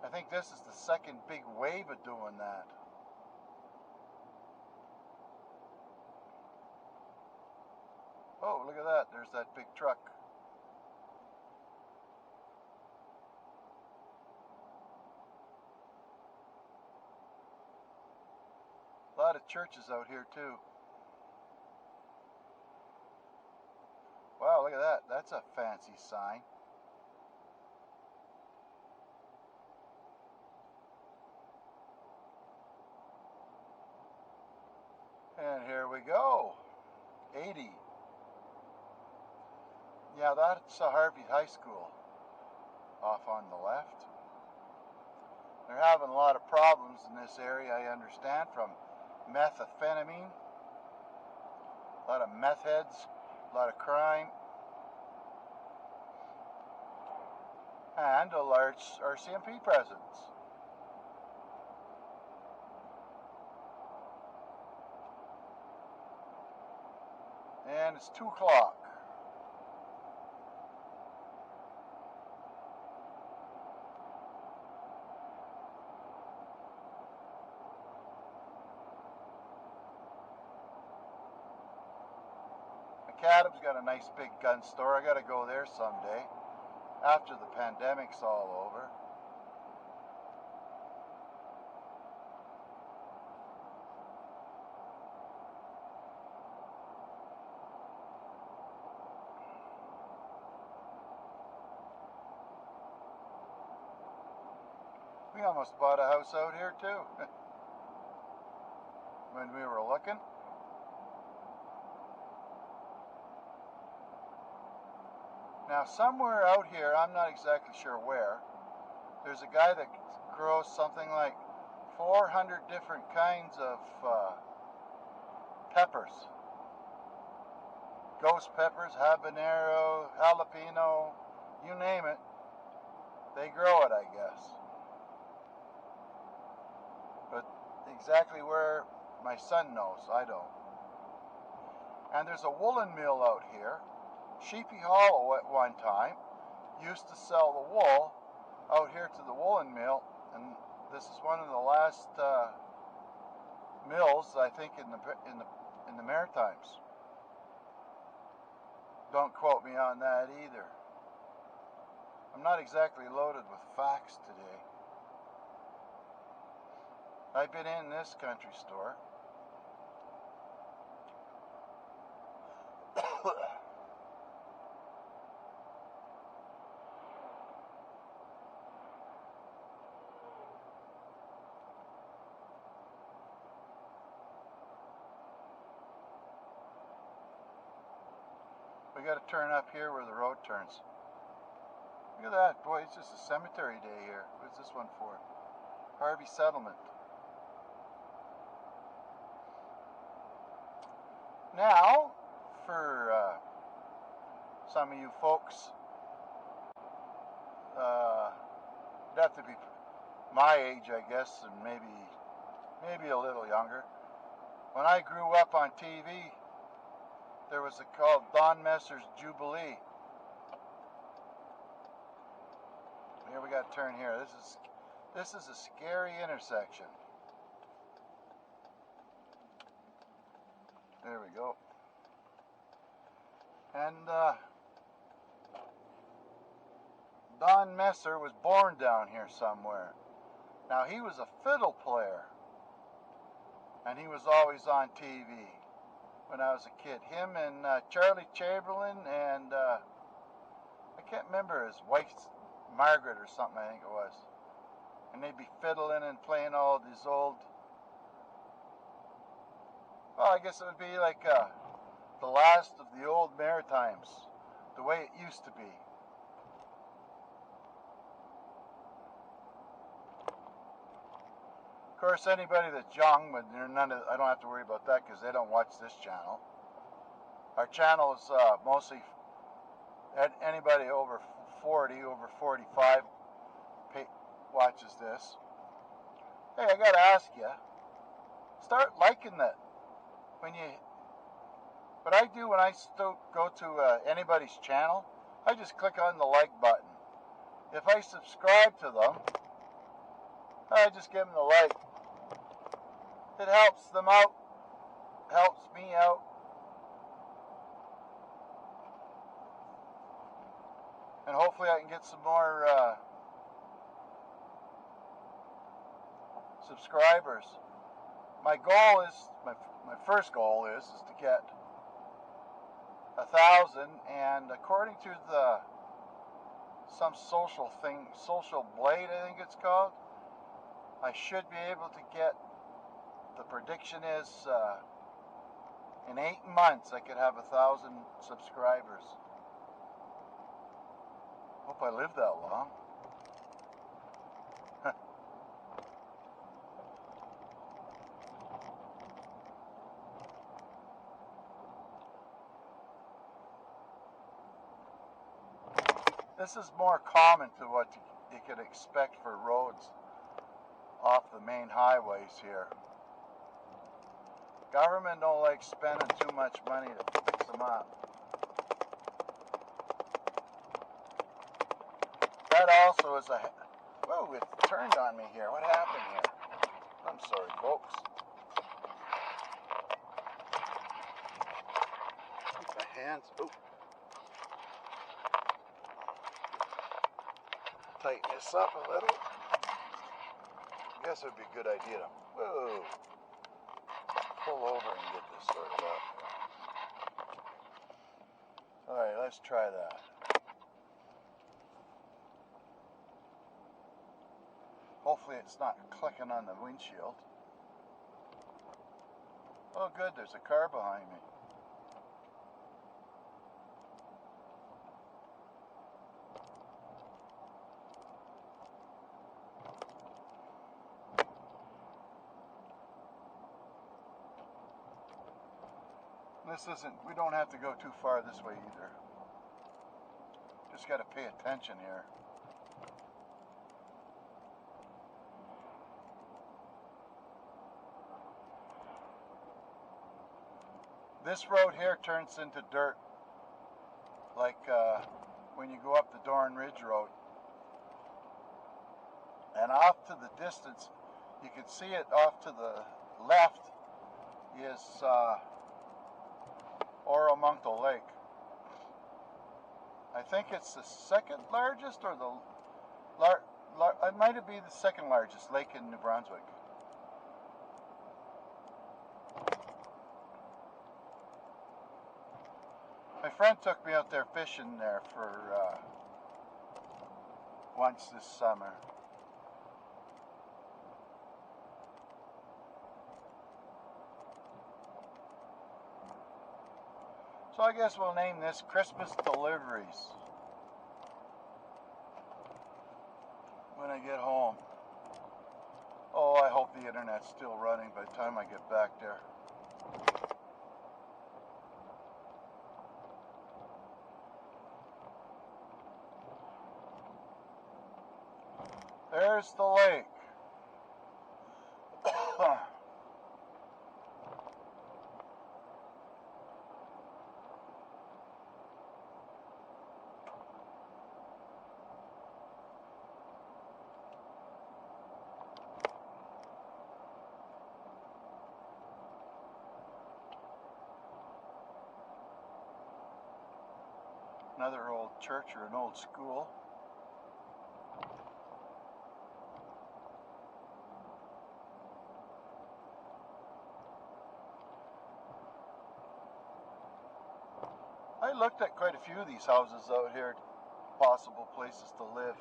I think this is the second big wave of doing that. Oh, look at that. There's that big truck. A lot of churches out here too. Wow, look at that. That's a fancy sign. And here we go. 80. Yeah, that's a Harvey High School off on the left. They're having a lot of problems in this area, I understand, from methamphetamine. A lot of meth heads, a lot of crime. and a large RCMP presence. And it's 2 o'clock. McAdam's got a nice big gun store. I gotta go there someday after the pandemic's all over. We almost bought a house out here too when we were looking. Now somewhere out here, I'm not exactly sure where, there's a guy that grows something like 400 different kinds of peppers. Ghost peppers, habanero, jalapeno, you name it. They grow it, I guess. But exactly where, my son knows, I don't. And there's a woolen mill out here. Sheepy Hollow at one time used to sell the wool out here to the woolen mill, and this is one of the last mills, I think, in the Maritimes. Don't quote me on that either. I'm not exactly loaded with facts today. I've been in this country store. We got to turn up here where the road turns. Look at that, boy, it's just a cemetery day here. What's this one for? Harvey Settlement. Now, for some of you folks, you'd have to be my age, I guess, and maybe a little younger. When I grew up on TV, there was a called Don Messer's Jubilee. Here we got to turn here. This is a scary intersection. There we go. And Don Messer was born down here somewhere. Now he was a fiddle player, and he was always on TV when I was a kid. Him and Charlie Chamberlain and I can't remember his wife's Margaret or something, I think it was. And they'd be fiddling and playing all these old, well, I guess it would be like the last of the old Maritimes, the way it used to be. Of course, anybody that's young, but I don't have to worry about that because they don't watch this channel. Our channel is mostly anybody over 40, over 45 watches this. Hey, I gotta ask you, start liking that. What I do when I go to anybody's channel, I just click on the like button. If I subscribe to them, I just give them the like. It helps them out, helps me out. And hopefully I can get some more subscribers. My goal is, my first goal is to get 1,000, and according to some social thing, Social Blade I think it's called, I should be able to get, the prediction is in 8 months I could have 1,000 subscribers. Hope I live that long. This is more common to what you could expect for roads off the main highways here. Government don't like spending too much money to fix them up. That also is a... Whoa, it turned on me here. What happened here? I'm sorry, folks. Keep my hands... Oh. Tighten this up a little. I guess it would be a good idea to... Whoa. Pull over and get this sorted out. Alright, let's try that. Hopefully it's not clicking on the windshield. Oh good, there's a car behind me. This isn't, we don't have to go too far this way either. Just got to pay attention here. This road here turns into dirt, like when you go up the Dorn Ridge Road. And off to the distance, you can see it off to the left is Oromonto Lake. I think it's the second largest or the it might be the second largest lake in New Brunswick. My friend took me out there fishing there for once this summer. So I guess we'll name this Christmas Deliveries when I get home. Oh, I hope the internet's still running by the time I get back there. There's the lake. Another old church or an old school. I looked at quite a few of these houses out here, possible places to live.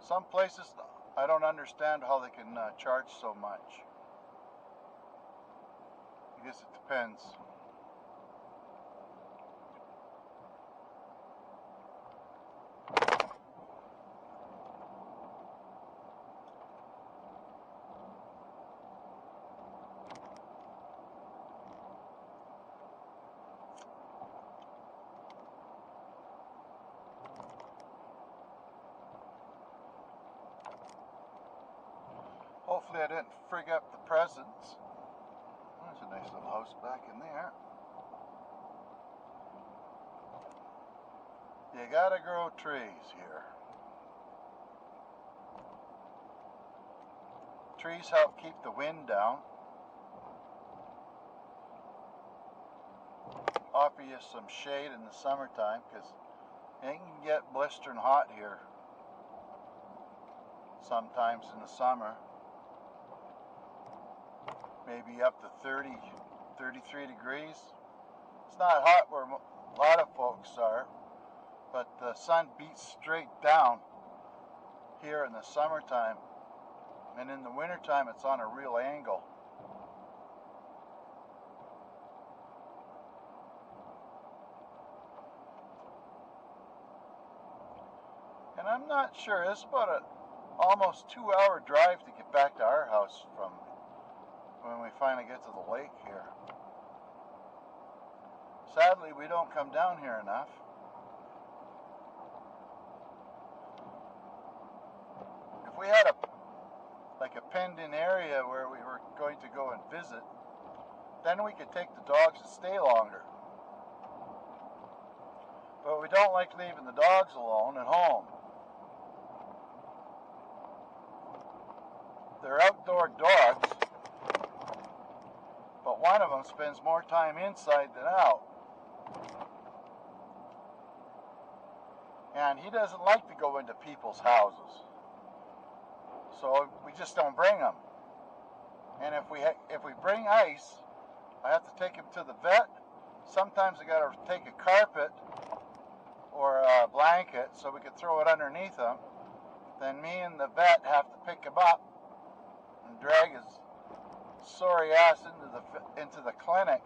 Some places I don't understand how they can charge so much. I guess it depends. Hopefully I didn't frig up the presents. There's a nice little house back in there. You gotta grow trees here. Trees help keep the wind down. Offer you some shade in the summertime because it can get blistering hot here sometimes in the summer. Maybe up to 30, 33 degrees. It's not hot where a lot of folks are, but the sun beats straight down here in the summertime, and in the wintertime it's on a real angle. And I'm not sure, it's about an almost 2-hour drive to get back to our house from when we finally get to the lake here. Sadly, we don't come down here enough. If we had a penned-in area where we were going to go and visit, then we could take the dogs and stay longer. But we don't like leaving the dogs alone at home. They're outdoor dogs, but one of them spends more time inside than out. And he doesn't like to go into people's houses. So we just don't bring him. And if we bring Ice, I have to take him to the vet. Sometimes I got to take a carpet or a blanket so we can throw it underneath him. Then me and the vet have to pick him up and drag his sorry ass into the clinic,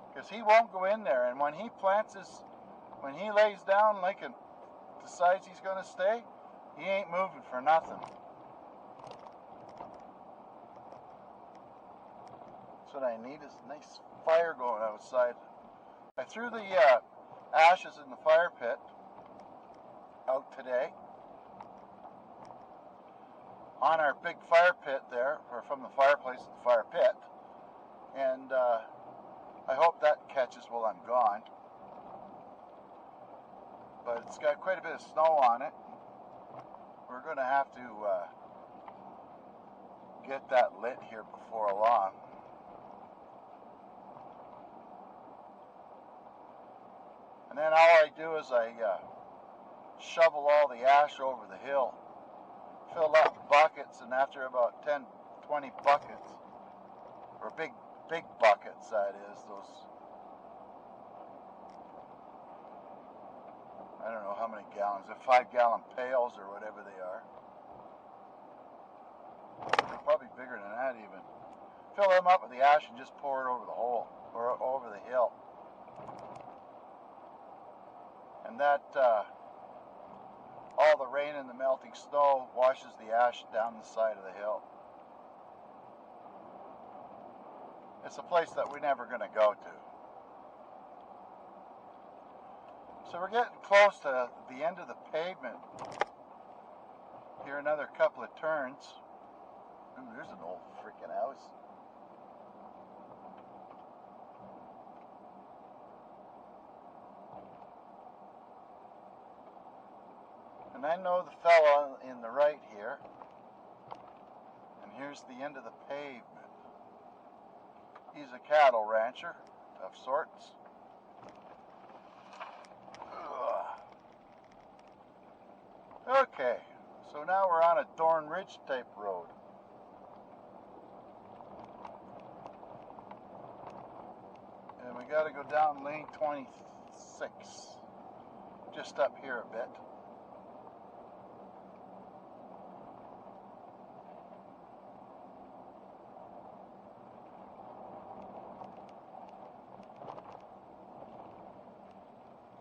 because he won't go in there. And when he lays down and decides he's going to stay, he ain't moving for nothing. That's what I need, is a nice fire going outside. I threw the ashes in the fire pit out today. On our big fire pit there, or from the fireplace to the fire pit. And I hope that catches while I'm gone. But it's got quite a bit of snow on it. We're going to have to get that lit here before long. And then all I do is I shovel all the ash over the hill, fill up buckets, and after about 10, 20 buckets, or big buckets that is, those, I don't know how many gallons, they're 5-gallon pails or whatever they are. They're probably bigger than that even. Fill them up with the ash and just pour it over the hole, or over the hill. And that, all the rain and the melting snow washes the ash down the side of the hill. It's a place that we're never going to go to. So we're getting close to the end of the pavement. Here another couple of turns. Ooh, there's an old freaking house. And I know the fellow in the right here. And here's the end of the pavement. He's a cattle rancher of sorts. Ugh. Okay, so now we're on a Dorn Ridge type road. And we got to go down lane 26, just up here a bit.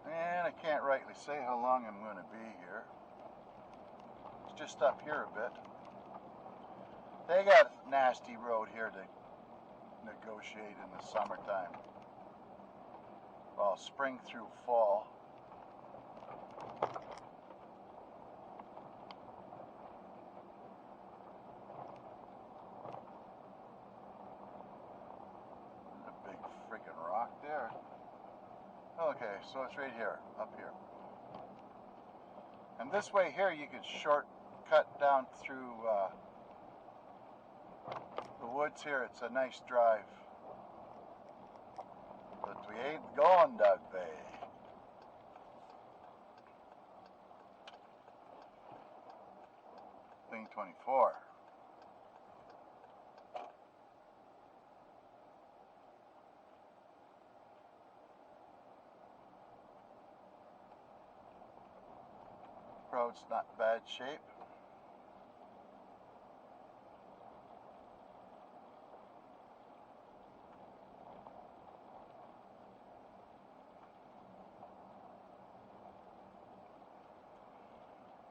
And I can't rightly say how long I'm going to be here. It's just up here a bit. They got a nasty road here to negotiate in the summertime. Well, spring through fall. There's a big freaking rock there. Okay, so it's right here, up here. And this way here you can shortcut down through the woods here. It's a nice drive. But we ain't going that way. Lane 24. Road's not bad shape.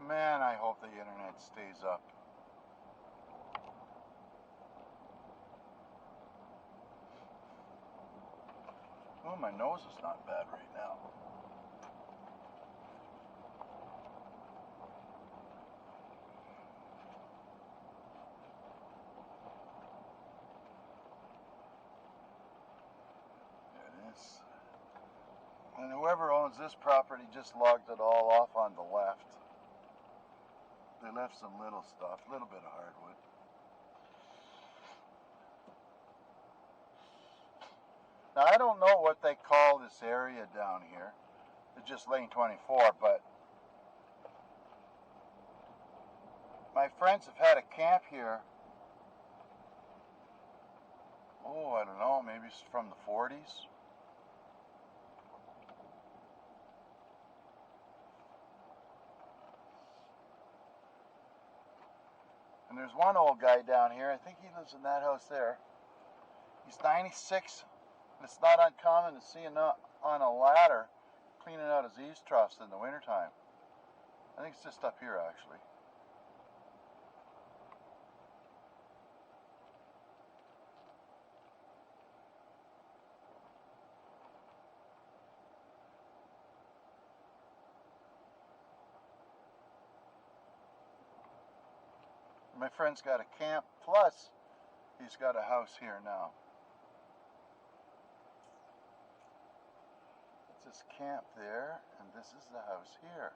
Man, I hope the internet stays up. Oh, my nose is not bad right now. There it is. And whoever owns this property just logged it all off on the left. They left some little stuff, a little bit of hardwood. Now, I don't know what they call this area down here. It's just lane 24, but my friends have had a camp here. Oh, I don't know, maybe it's from the 40s. And there's one old guy down here, I think he lives in that house there. He's 96, and it's not uncommon to see him on a ladder cleaning out his eaves troughs in the wintertime. I think it's just up here, actually. My friend's got a camp, plus he's got a house here now. It's his camp there, and this is the house here.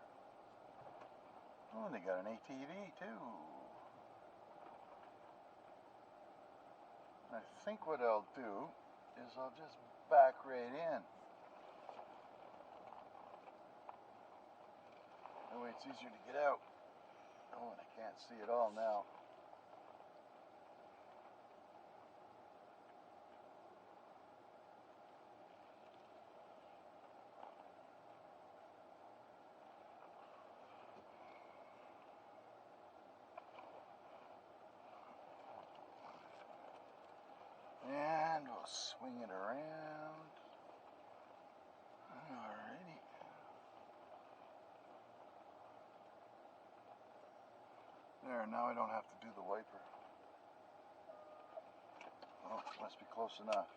Oh, and they got an ATV too. And I think what I'll do is I'll just back right in. That way it's easier to get out. Oh, and I can't see it all now. And we'll swing it around. Alrighty. There, now I don't have to do the wiper. Oh, must be close enough.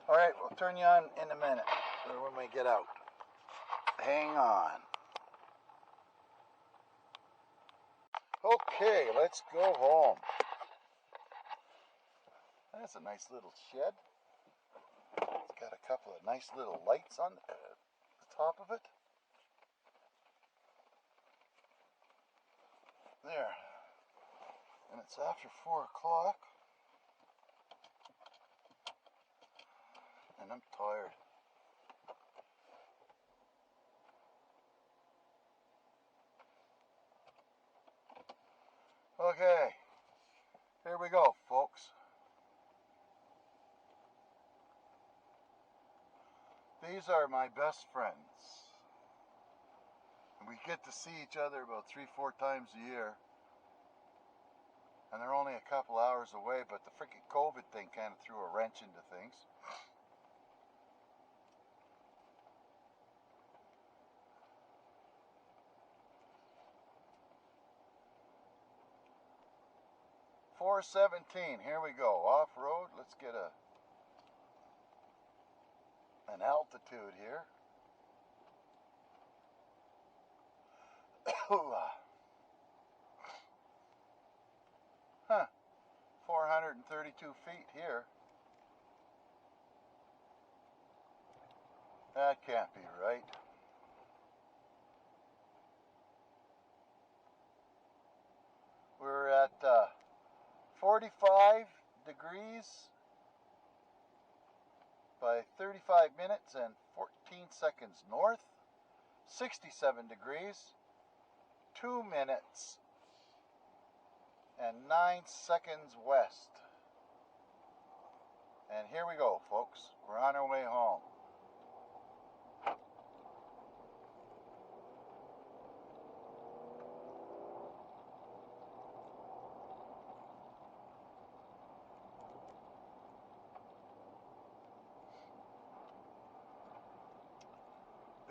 Alright, we'll turn you on in a minute, or when we get out. Hang on. Okay, let's go home. That's a nice little shed. It's got a couple of nice little lights on the top of it. There. And it's after 4 o'clock. And I'm tired. Okay. Here we go, folks. These are my best friends. And we get to see each other about 3-4 times a year. And they're only a couple hours away, but the freaking COVID thing kind of threw a wrench into things. .417, here we go, off-road. Let's get an altitude here. Huh, 432 feet here. That can't be right. We're at 45 degrees by 35 minutes and 14 seconds north, 67 degrees, 2 minutes and 9 seconds west. And here we go, folks. We're on our way home.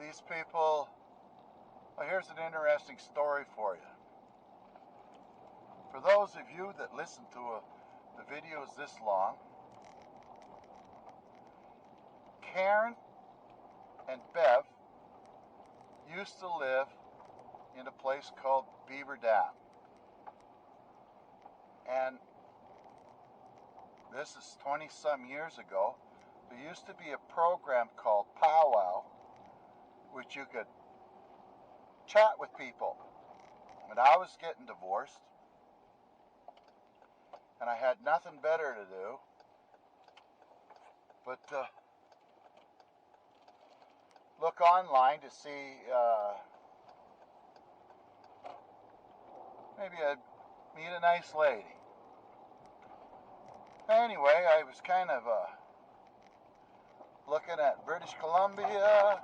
These people, well, here's an interesting story for you. For those of you that listen to the videos this long, Karen and Bev used to live in a place called Beaver Dam. And this is 20-some years ago. There used to be a program called Powwow, which you could chat with people. And I was getting divorced, and I had nothing better to do but look online to see maybe I'd meet a nice lady. Anyway, I was kind of looking at British Columbia,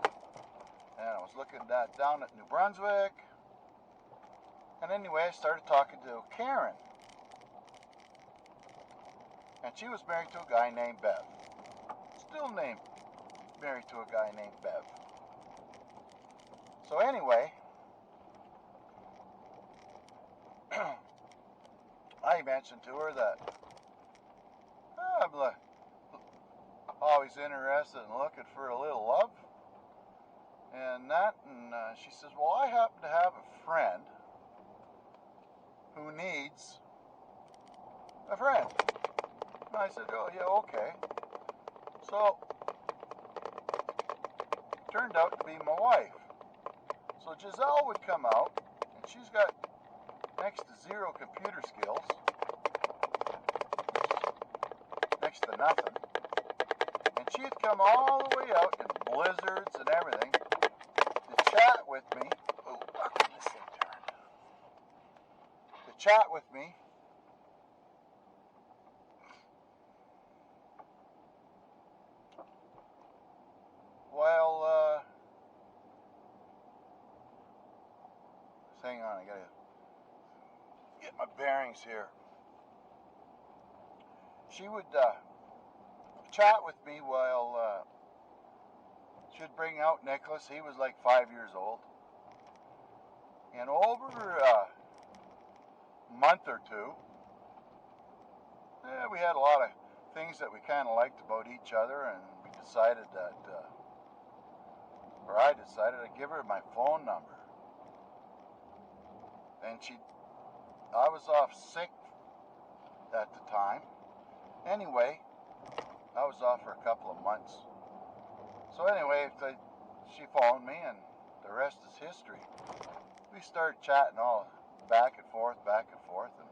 and I was looking at down at New Brunswick. And anyway, I started talking to Karen. And she was married to a guy named Bev. Still married to a guy named Bev. So anyway, I mentioned to her that I'm always interested in looking for a little love. And she says, well, I happen to have a friend who needs a friend. And I said, oh, yeah, okay. So, turned out to be my wife. So Giselle would come out, and she's got next to zero computer skills, next to nothing. And she'd come all the way out in blizzards and everything to chat with me. Oh, fuck, this thing turned. To chat with me while, hang on, I gotta get my bearings here. She would chat with me while she'd bring out Nicholas. He was like 5 years old. And over a month or two, we had a lot of things that we kind of liked about each other, and we decided that, or I decided to give her my phone number. And I was off sick at the time. Anyway, I was off for a couple of months. So anyway, she phoned me, and the rest is history. We started chatting all back and forth, and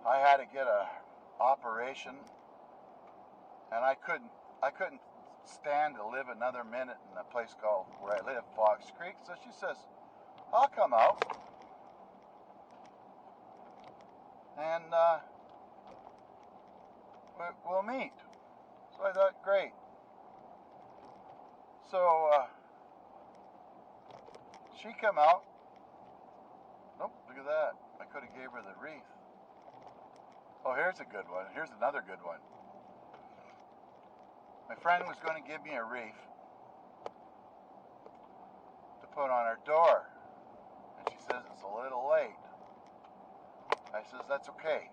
I had to get a operation, and I couldn't stand to live another minute in a place called where I live, Fox Creek. So she says, I'll come out, and we'll meet. So I thought, great. So she come out. Nope, look at that. I could have gave her the wreath. Oh, here's a good one. Here's another good one. My friend was going to give me a wreath to put on her door. And she says, it's a little late. I says, that's okay.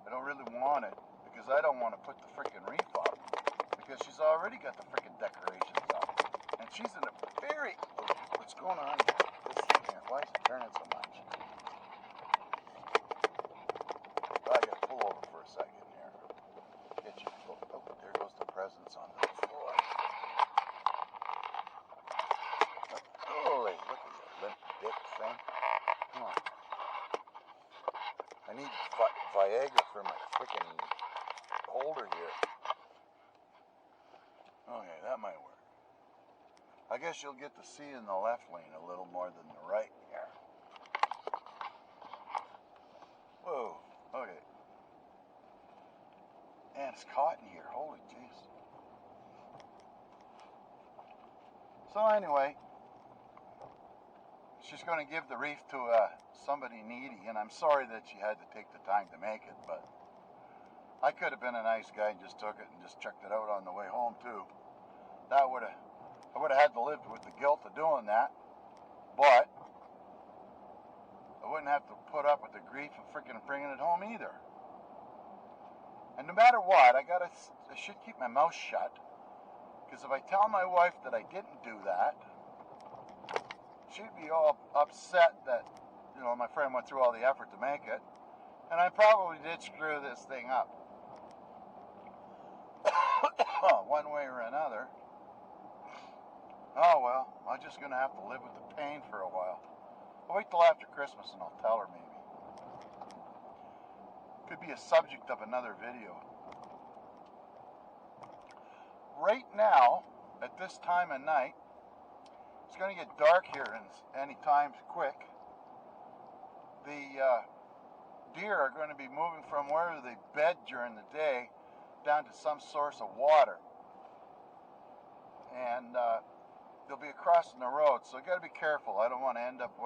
I don't really want it, because I don't want to put the frickin' wreath up, because she's already got the frickin' decorations up. And she's in a very... What's going on here? This thing here. Why is it turning so much? I gotta pull over for a second here. Get you. Oh, there goes the presents on the floor. Holy, look at your limp dick thing. Come on. I need Viagra for my freaking holder here. Okay, that might work. I guess you'll get to see in the left lane a little more than the right here. Whoa, okay. And it's caught in here, holy jeez. So anyway, she's going to give the wreath to somebody needy, and I'm sorry that she had to take the time to make it, but I could have been a nice guy and just took it and just checked it out on the way home too. I would have had to live with the guilt of doing that, but I wouldn't have to put up with the grief of freaking bringing it home either. And no matter what, I should keep my mouth shut Because if I tell my wife that I didn't do that, she'd be all upset that, you know, my friend went through all the effort to make it. And I probably did screw this thing up. One way or another. Oh well, I'm just going to have to live with the pain for a while. I'll wait till after Christmas and I'll tell her maybe. Could be a subject of another video. Right now, at this time of night, it's going to get dark here any time quick. The deer are going to be moving from where they bed during the day down to some source of water. And they'll be crossing the road, so I got to be careful. I don't want to end up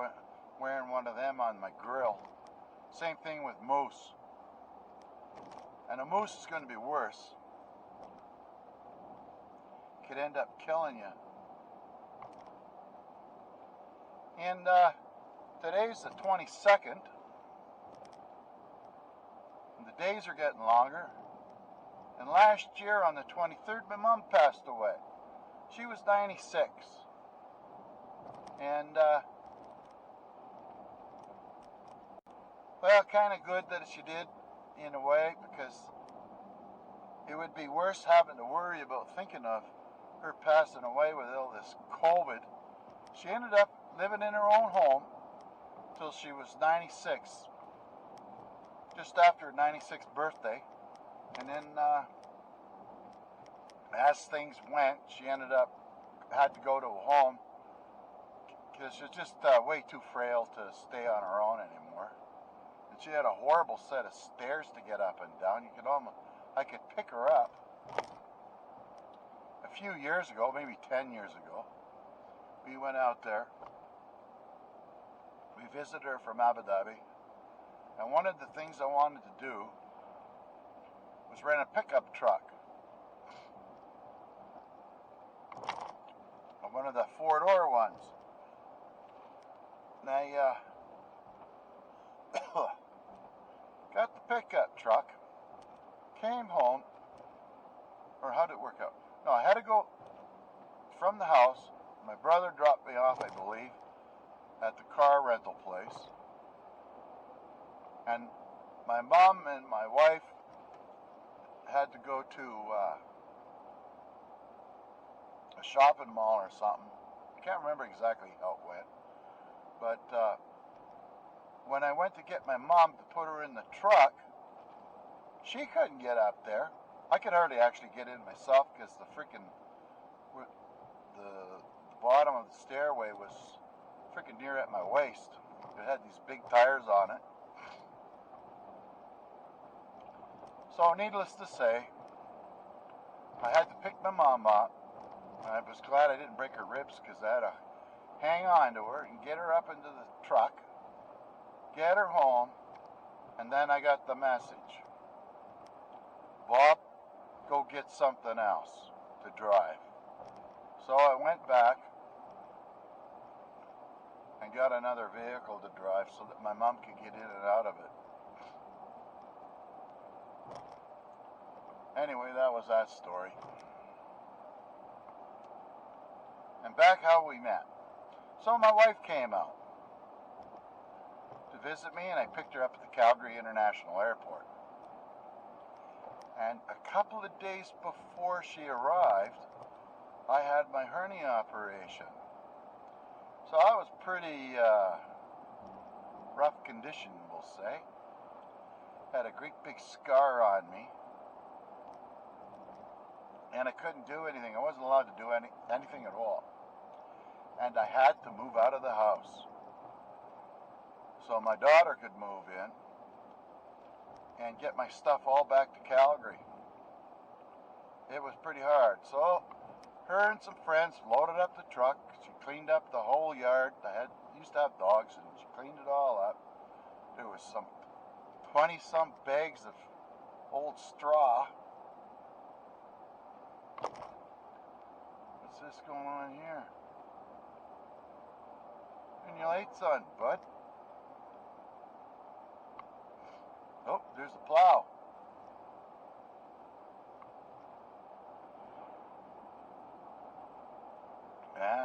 wearing one of them on my grill. Same thing with moose. And a moose is going to be worse. Could end up killing you. And today's the 22nd. And the days are getting longer. And last year on the 23rd, my mom passed away. She was 96. And, well, kind of good that she did in a way, because it would be worse having to worry about thinking of her passing away with all this COVID. She ended up living in her own home till she was 96, just after her 96th birthday. And then, as things went, she had to go to a home because she was just way too frail to stay on her own anymore. And she had a horrible set of stairs to get up and down. I could pick her up. A few years ago, maybe 10 years ago, we went out there. We visited her from Abu Dhabi. And one of the things I wanted to do was rent a pickup truck. One of the four-door ones. And I got the pickup truck, came home, or how did it work out? No, I had to go from the house. My brother dropped me off, I believe, at the car rental place. And my mom and my wife had to go to a shopping mall or something. I can't remember exactly how it went. But when I went to get my mom to put her in the truck, she couldn't get up there. I could hardly actually get in myself because the bottom of the stairway was freaking near at my waist. It had these big tires on it. So needless to say, I had to pick my mom up. I was glad I didn't break her ribs because I had to hang on to her and get her up into the truck, get her home, and then I got the message. Bob, go get something else to drive. So I went back and got another vehicle to drive so that my mom could get in and out of it. Anyway, that was that story. And back how we met. So my wife came out to visit me, and I picked her up at the Calgary International Airport. And a couple of days before she arrived, I had my hernia operation. So I was pretty rough condition, we'll say. Had a great big scar on me. And I couldn't do anything. I wasn't allowed to do anything at all. And I had to move out of the house so my daughter could move in and get my stuff all back to Calgary. It was pretty hard. So her and some friends loaded up the truck. She cleaned up the whole yard. I used to have dogs, and she cleaned it all up. There was some 20-some bags of old straw. What's this going on here? Turn your lights on, bud. Oh, there's a plow.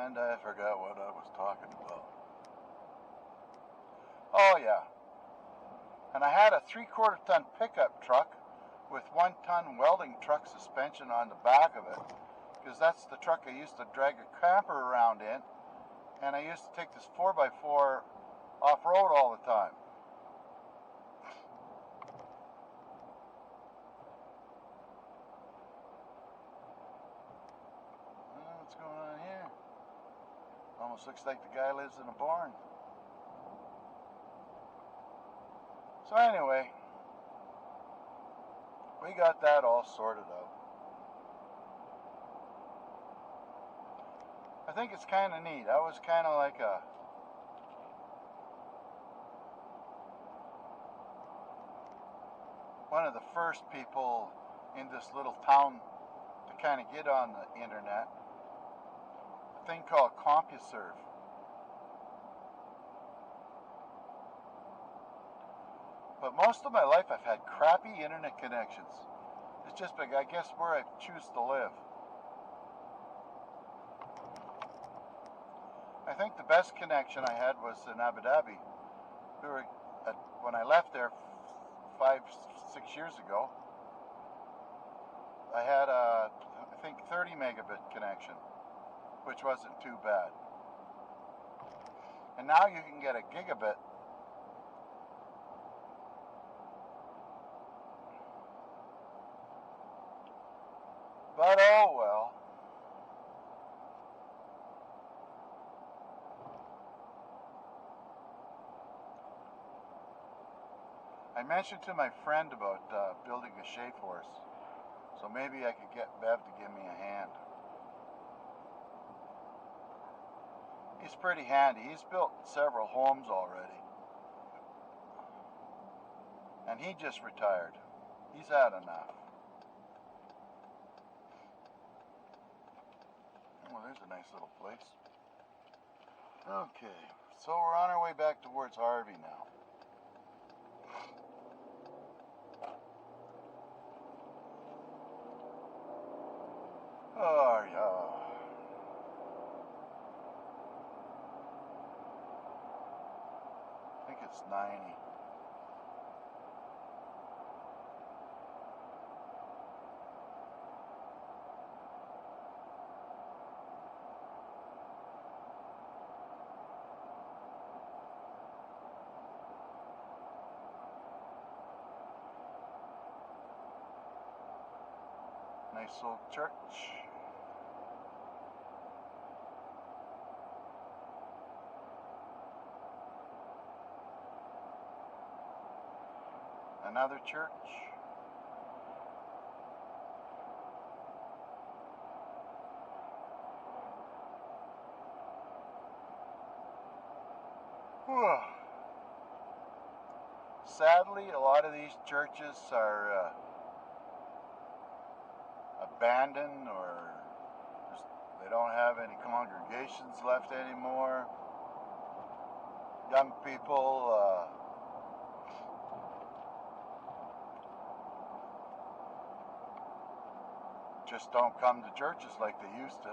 And I forgot what I was talking about. Oh yeah. And I had a 3/4 ton pickup truck with 1 ton welding truck suspension on the back of it, because that's the truck I used to drag a camper around in, and I used to take this 4x4 off-road all the time. What's going on here? Almost looks like the guy lives in a barn. So anyway, we got that all sorted out. I think it's kind of neat. I was kind of like one of the first people in this little town to kind of get on the internet. A thing called CompuServe. But most of my life I've had crappy internet connections. It's just, I guess, where I choose to live. I think the best connection I had was in Abu Dhabi. When I left there 5-6 years ago, I had a, I think, 30 megabit connection, which wasn't too bad. And now you can get a gigabit. But oh well. I mentioned to my friend about building a chafe horse, so maybe I could get Bev to give me a hand. He's pretty handy. He's built several homes already. And he just retired. He's had enough. Oh, there's a nice little place. Okay, so we're on our way back towards Harvey now. Oh, yeah. I think it's 90. Nice old church. Another church. Sadly, a lot of these churches are abandoned, or just, they don't have any congregations left anymore. Young people just don't come to churches like they used to.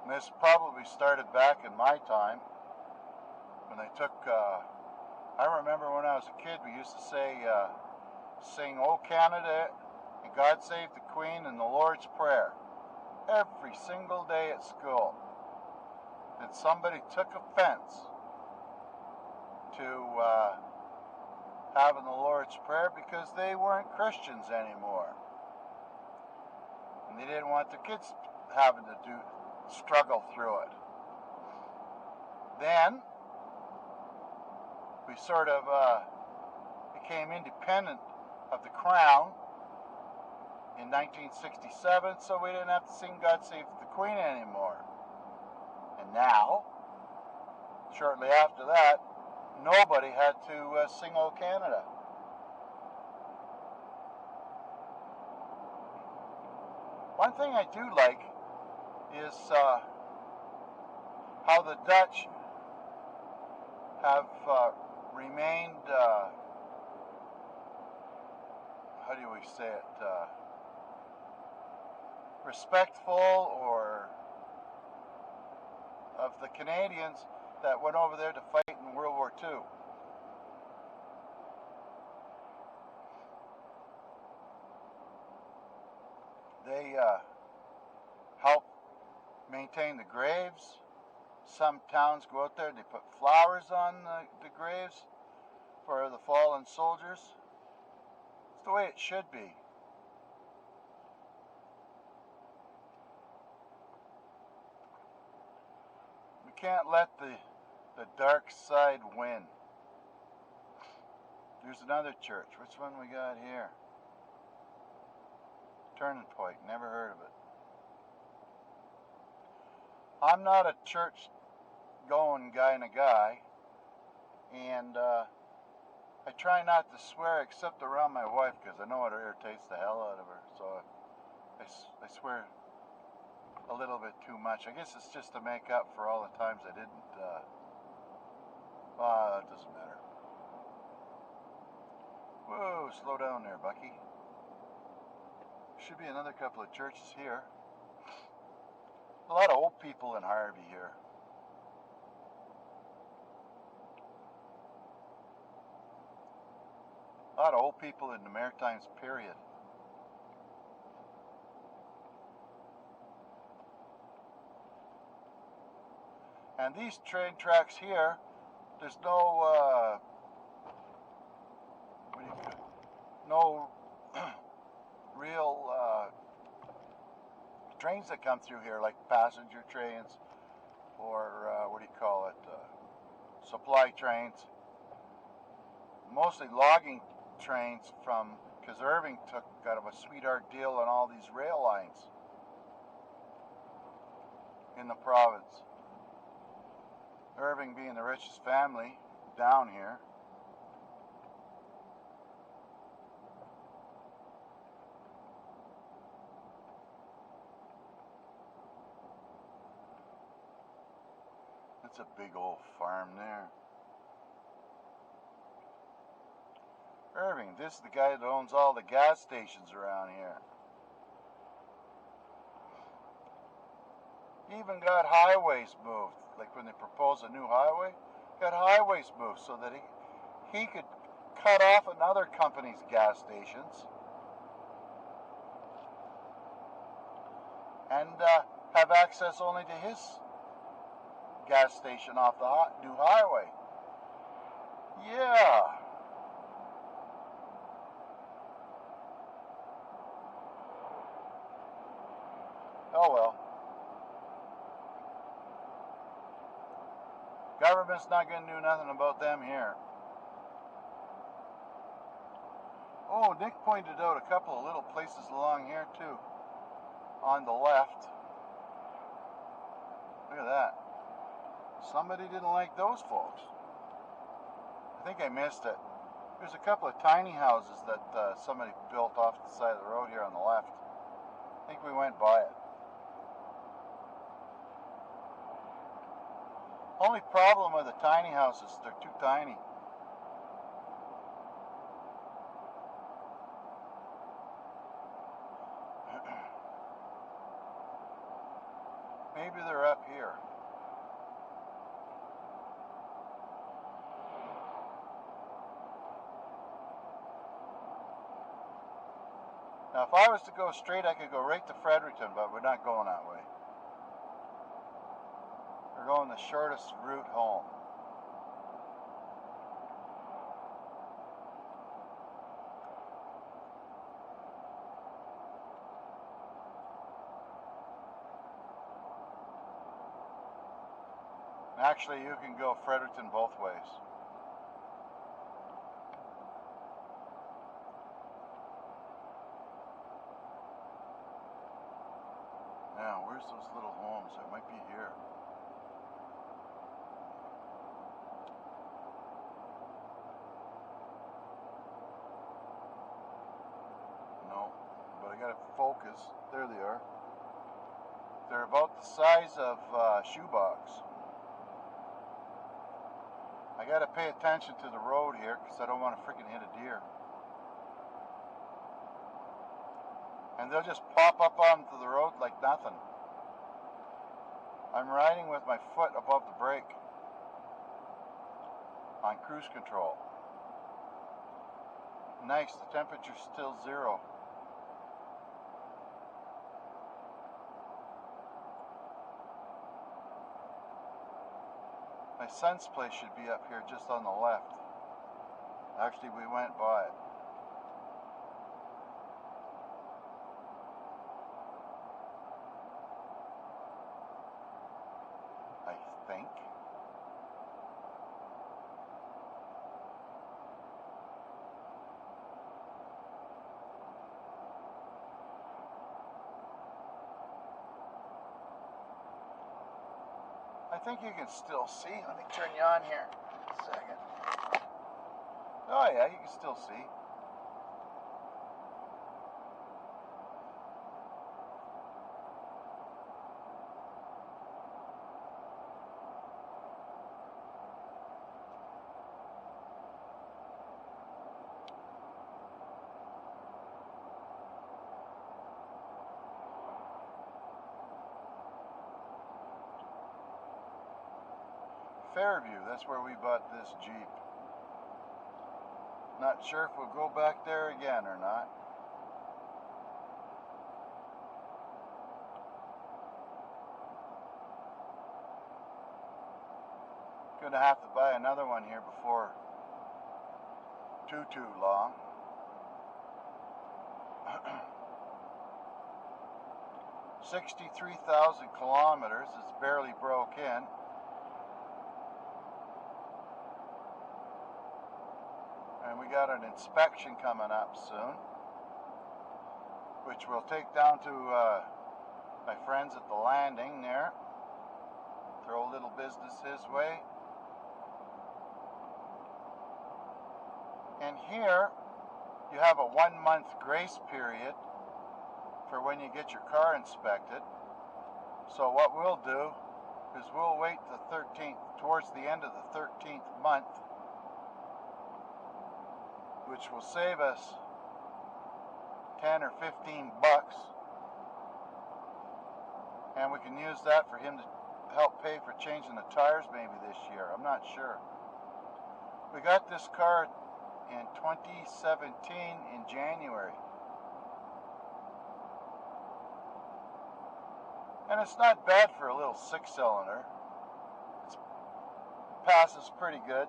And this probably started back in my time when they took, I remember when I was a kid, we used to sing "O Canada" and "God Save the Queen" and the Lord's Prayer every single day at school. And somebody took offense to having the Lord's Prayer because they weren't Christians anymore. And they didn't want the kids having to struggle through it. Then we sort of became independent of the crown in 1967, so we didn't have to sing "God Save the Queen" anymore. And now, shortly after that, nobody had to sing "O Canada." One thing I do like is how the Dutch have remained, how do we say it, respectful or of the Canadians that went over there to fight in World War II. They help maintain the graves. Some towns go out there and they put flowers on the graves for the fallen soldiers. It's the way it should be. We can't let the dark side win. There's another church. Which one we got here? Turning Point. Never heard of it. I'm not a church going kind of guy, and I try not to swear except around my wife because I know it irritates the hell out of her. So I swear a little bit too much. I guess it's just to make up for all the times I didn't. It doesn't matter. Whoa, slow down there, Bucky. Should be another couple of churches here. A lot of old people in Harvey here. A lot of old people in the Maritimes, period. And these train tracks here, there's no, no real trains that come through here, like passenger trains or supply trains. Mostly logging trains because Irving took kind of a sweetheart deal on all these rail lines in the province. Irving being the richest family down here. That's a big old farm there. Irving, this is the guy that owns all the gas stations around here. He even got highways moved. Like when they proposed a new highway, got highways moved so that he could cut off another company's gas stations and have access only to his gas station off the new highway. Yeah. Oh well. Government's not going to do nothing about them here. Oh, Nick pointed out a couple of little places along here too. On the left. Look at that. Somebody didn't like those folks. I think I missed it. There's a couple of tiny houses that somebody built off the side of the road here on the left. I think we went by it. Only problem with the tiny houses, they're too tiny. Maybe they're up here. Now, if I was to go straight, I could go right to Fredericton, but we're not going that way. We're going the shortest route home. Actually, you can go Fredericton both ways. Now, where's those little homes? It might be here. No, but I gotta focus. There they are. They're about the size of shoebox. I gotta pay attention to the road here because I don't want to freaking hit a deer. and they'll just pop up onto the road like nothing. I'm riding with my foot above the brake on cruise control. Nice, the temperature's still 0. My son's place should be up here just on the left. Actually, we went by it. I think. I think you can still see. Let me turn you on here. A second. Oh yeah, you can still see. Fairview, that's where we bought this Jeep. Not sure if we'll go back there again or not. Gonna have to buy another one here before too long. $63,000 kilometers. It's barely broke in. And we got an inspection coming up soon, which we'll take down to my friends at the landing there. Throw a little business his way. And here you have a 1-month grace period for when you get your car inspected. So what we'll do is we'll wait the 13th, towards the end of the 13th month, which will save us 10 or 15 bucks, and we can use that for him to help pay for changing the tires maybe this year. I'm not sure. We got this car in 2017 in January, and it's not bad for a little 6-cylinder. It passes pretty good.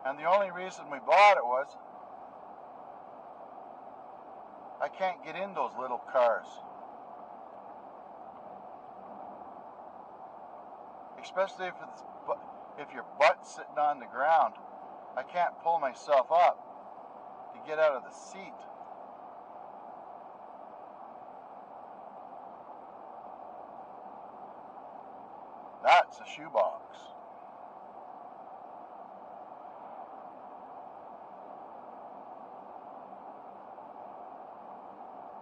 And the only reason we bought it was I can't get in those little cars. Especially if your butt's sitting on the ground. I can't pull myself up to get out of the seat. That's a shoebox.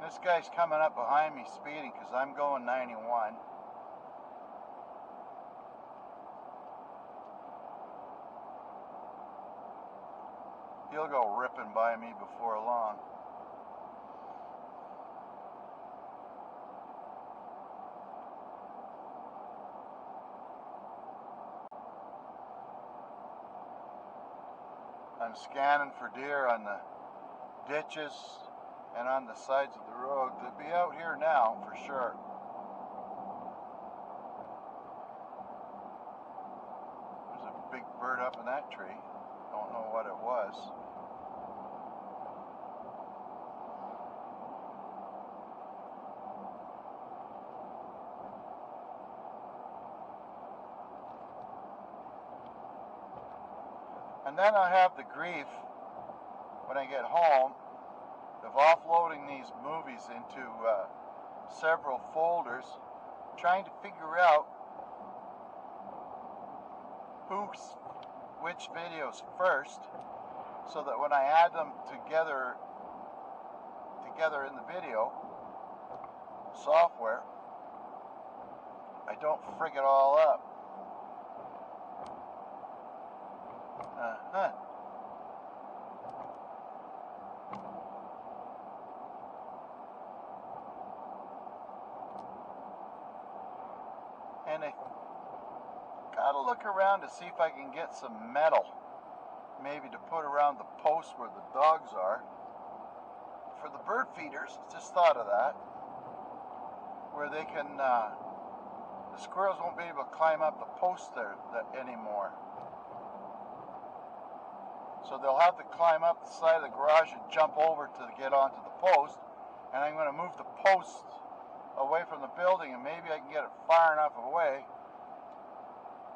This guy's coming up behind me speeding because I'm going 91. He'll go ripping by me before long. I'm scanning for deer on the ditches and on the sides of the road. They'll be out here now for sure. There's a big bird up in that tree. Don't know what it was. And then I have the grief when I get home of offloading these movies into several folders, trying to figure out which videos first, so that when I add them together in the video software, I don't frig it all up. gotta look around to see if I can get some metal, maybe to put around the post where the dogs are. For the bird feeders, just thought of that, where they can, the squirrels won't be able to climb up the post there anymore. So they'll have to climb up the side of the garage and jump over to get onto the post. And I'm going to move the post away from the building, and maybe I can get it far enough away,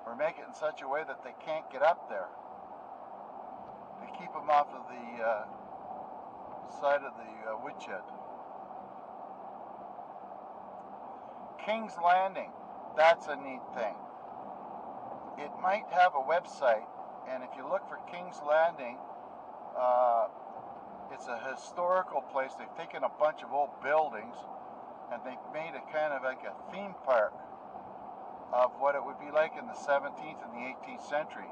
or make it in such a way that they can't get up there. To keep them off of the side of the woodshed. King's Landing, that's a neat thing. It might have a website, and if you look for King's Landing, it's a historical place. They've taken a bunch of old buildings and they've made it kind of like a theme park of what it would be like in the 17th and the 18th century.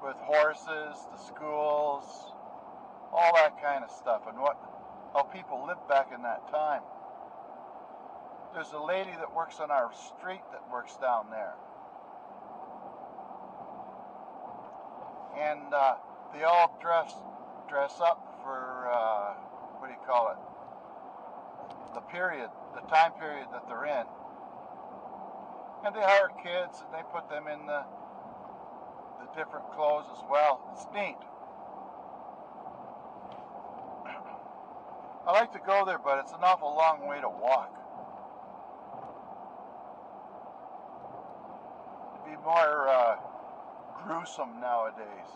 With horses, the schools, all that kind of stuff, and how people lived back in that time. There's a lady that works on our street that works down there. And they all dress up for, what do you call it? The time period that they're in. And they hire kids and they put them in the different clothes as well. It's neat. I like to go there, but it's an awful long way to walk. It'd be more gruesome nowadays.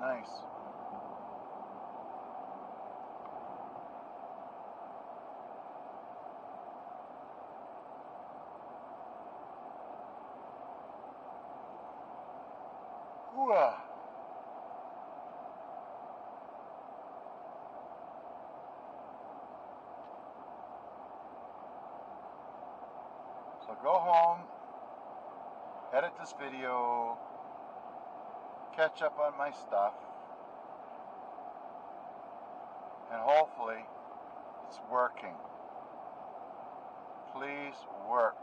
Nice. Ooh. So go home, edit this video, catch up on my stuff, and hopefully it's working. Please work.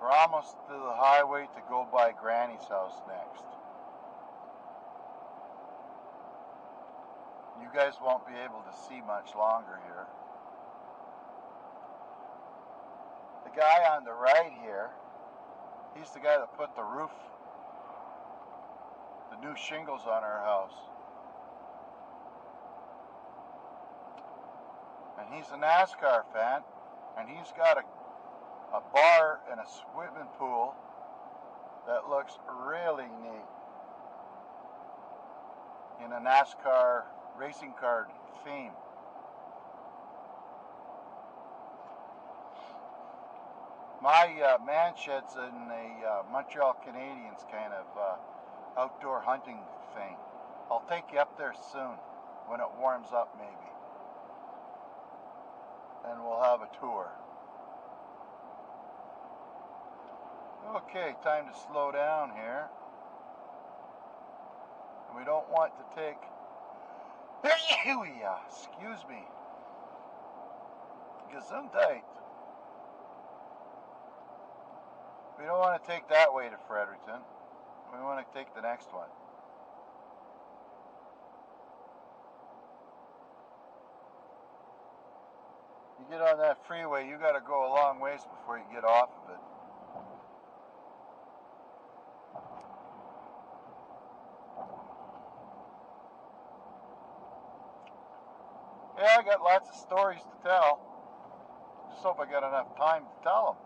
We're almost to the highway to go by Granny's house next. You guys won't be able to see much longer here. The guy on the right here, he's the guy that put the roof, the new shingles on our house. And he's a NASCAR fan, and he's got a bar and a swimming pool that looks really neat in a NASCAR racing car theme. My man shed's in a Montreal Canadiens kind of outdoor hunting thing. I'll take you up there soon when it warms up maybe, and we'll have a tour. Okay, time to slow down here. And we don't want to take, excuse me, Gesundheit. We don't want to take that way to Fredericton. We want to take the next one. You get on that freeway, you got to go a long ways before you get off of it. Yeah, I got lots of stories to tell. Just hope I got enough time to tell them.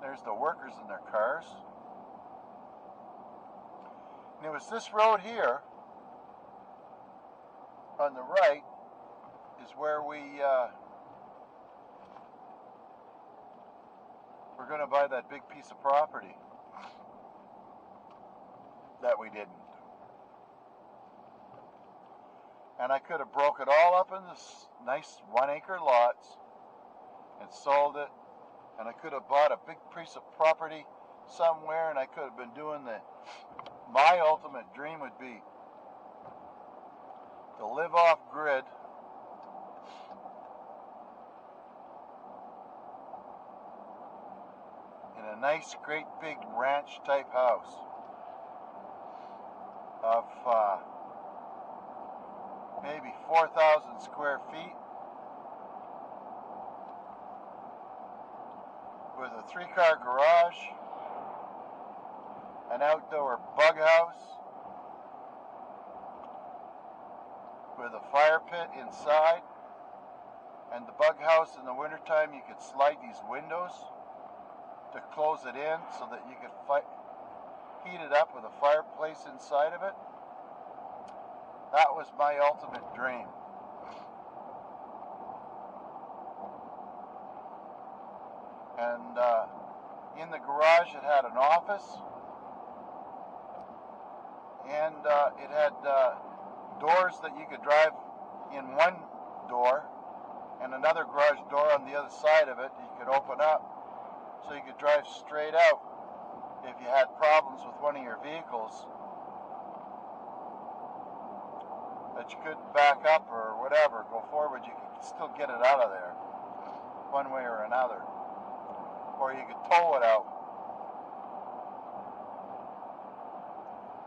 There's the workers in their cars. And it was this road here on the right is where we're going to buy that big piece of property. that we didn't. And I could have broke it all up into nice 1 acre lots and sold it. And I could have bought a big piece of property somewhere, and I could have been doing my ultimate dream would be to live off grid in a nice, great big ranch type house of maybe 4,000 square feet with a 3-car garage, an outdoor bug house with a fire pit inside, and the bug house in the wintertime you could slide these windows to close it in so that you could heat it up with a fireplace inside of it. That was my ultimate dream. And in the garage it had an office, and it had doors that you could drive in one door and another garage door on the other side of it that you could open up so you could drive straight out if you had problems with one of your vehicles that you couldn't back up or whatever, go forward, you could still get it out of there one way or another. Or you could tow it out.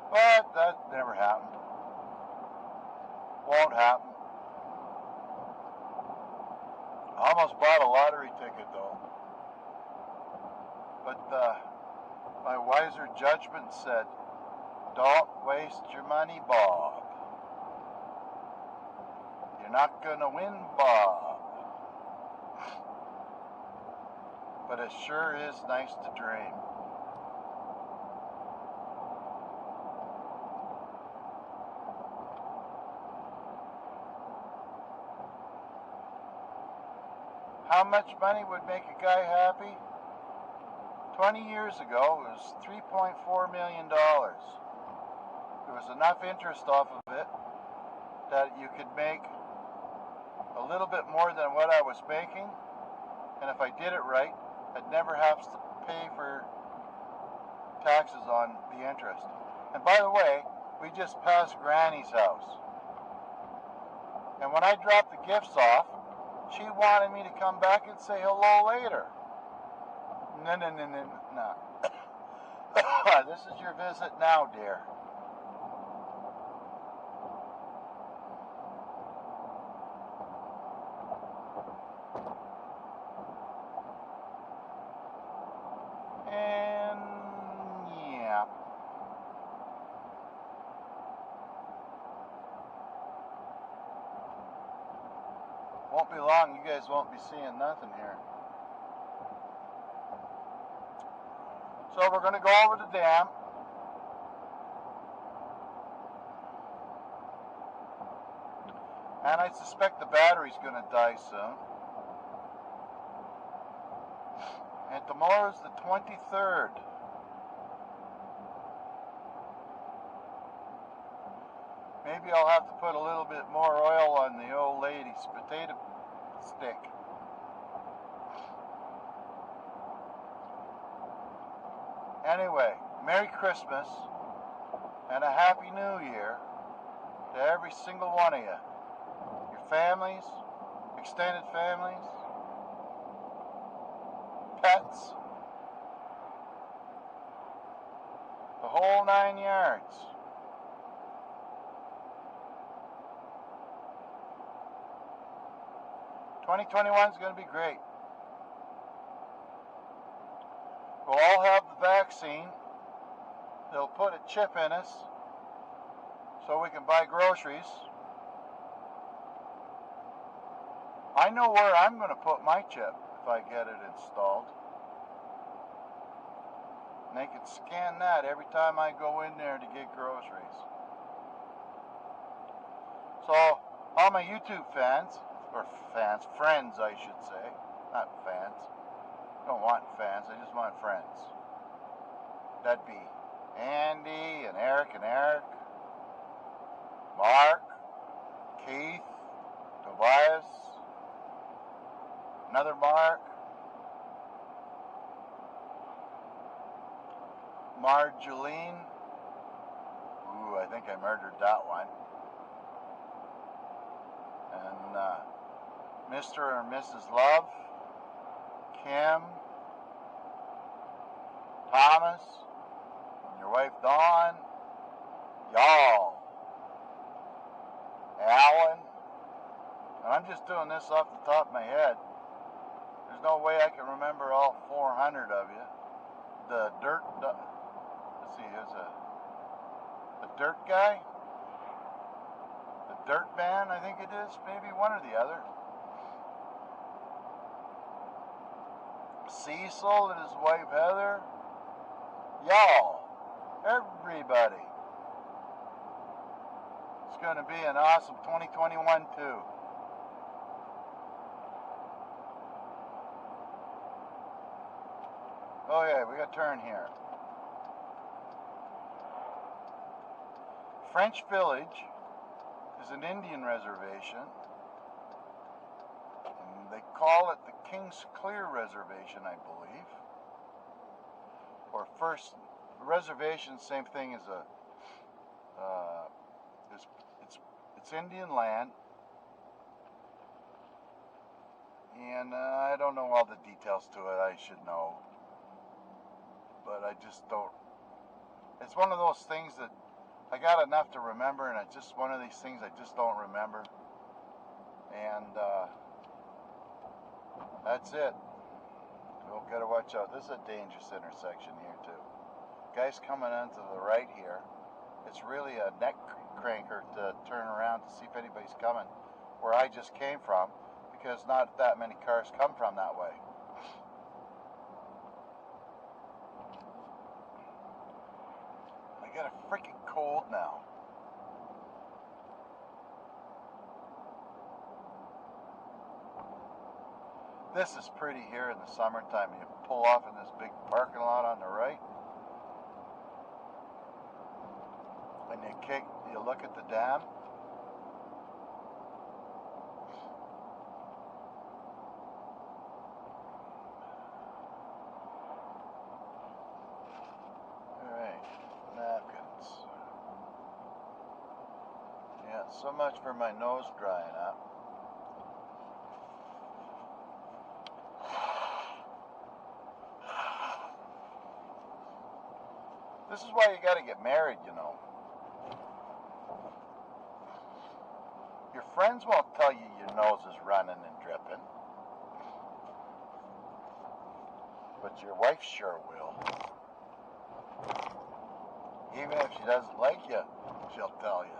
But that never happened. Won't happen. I almost bought a lottery ticket though. But my wiser judgment said, don't waste your money, Bob. You're not gonna win, Bob. But it sure is nice to dream. How much money would make a guy happy? 20 years ago, it was $3.4 million. There was enough interest off of it that you could make a little bit more than what I was making. And if I did it right, I'd never have to pay for taxes on the interest. And by the way, we just passed Granny's house. And when I dropped the gifts off, she wanted me to come back and say hello later. No. This is your visit now, dear. And yeah. Won't be long, you guys won't be seeing nothing here. So we're going to go over the dam. And I suspect the battery's going to die soon. And tomorrow's the 23rd. Maybe I'll have to put a little bit more oil on the old lady's potato stick. Anyway, Merry Christmas and a Happy New Year to every single one of you. Your families, extended families, pets, the whole 9 yards. '21 is going to be great. We'll all have the vaccine. They'll put a chip in us so we can buy groceries. I know where I'm going to put my chip if I get it installed. And they can scan that every time I go in there to get groceries. So, all my YouTube fans, friends I should say, not fans. I don't want fans, I just want friends. That'd be Andy and Eric, Mark, Keith, Tobias, another Mark, Marjoline. Ooh, I think I murdered that one. And Mr. or Mrs. Love, Kim, Thomas, and your wife Dawn, y'all, Alan, and I'm just doing this off the top of my head. There's no way I can remember all 400 of you. The dirt, let's see, here's the dirt guy, the dirt man, I think it is, maybe one or the other. Cecil and his wife Heather, y'all, everybody. It's going to be an awesome 2021 too. Oh yeah, we got to turn here. French Village is an Indian reservation, and they call it the King's Clear Reservation, I believe. Or first reservation, same thing as a it's Indian land, and I don't know all the details to it. I should know, but I just don't. It's one of those things that I got enough to remember, and it's just one of these things I just don't remember. And that's it. We'll gotta watch out. This is a dangerous intersection here too. Guys coming onto the right here. It's really a neck cranker to turn around to see if anybody's coming where I just came from, because not that many cars come from that way. I got a freaking cold now. This is pretty here in the summertime. You pull off in this big parking lot on the right, and you look at the dam. Alright, napkins. Yeah, so much for my nose drying up. This is why you gotta get married, you know. Your friends won't tell you your nose is running and dripping, but your wife sure will. Even if she doesn't like you, she'll tell you.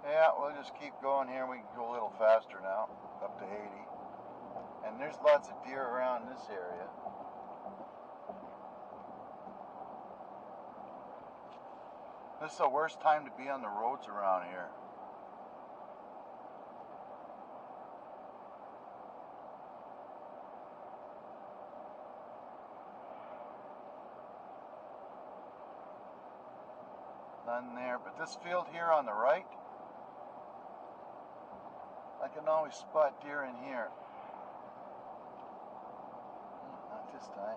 Yeah, we'll just keep going here. We can go a little faster now, up to 80. And there's lots of deer around this area. This is the worst time to be on the roads around here. None there, but this field here on the right, I can always spot deer in here. Not this time.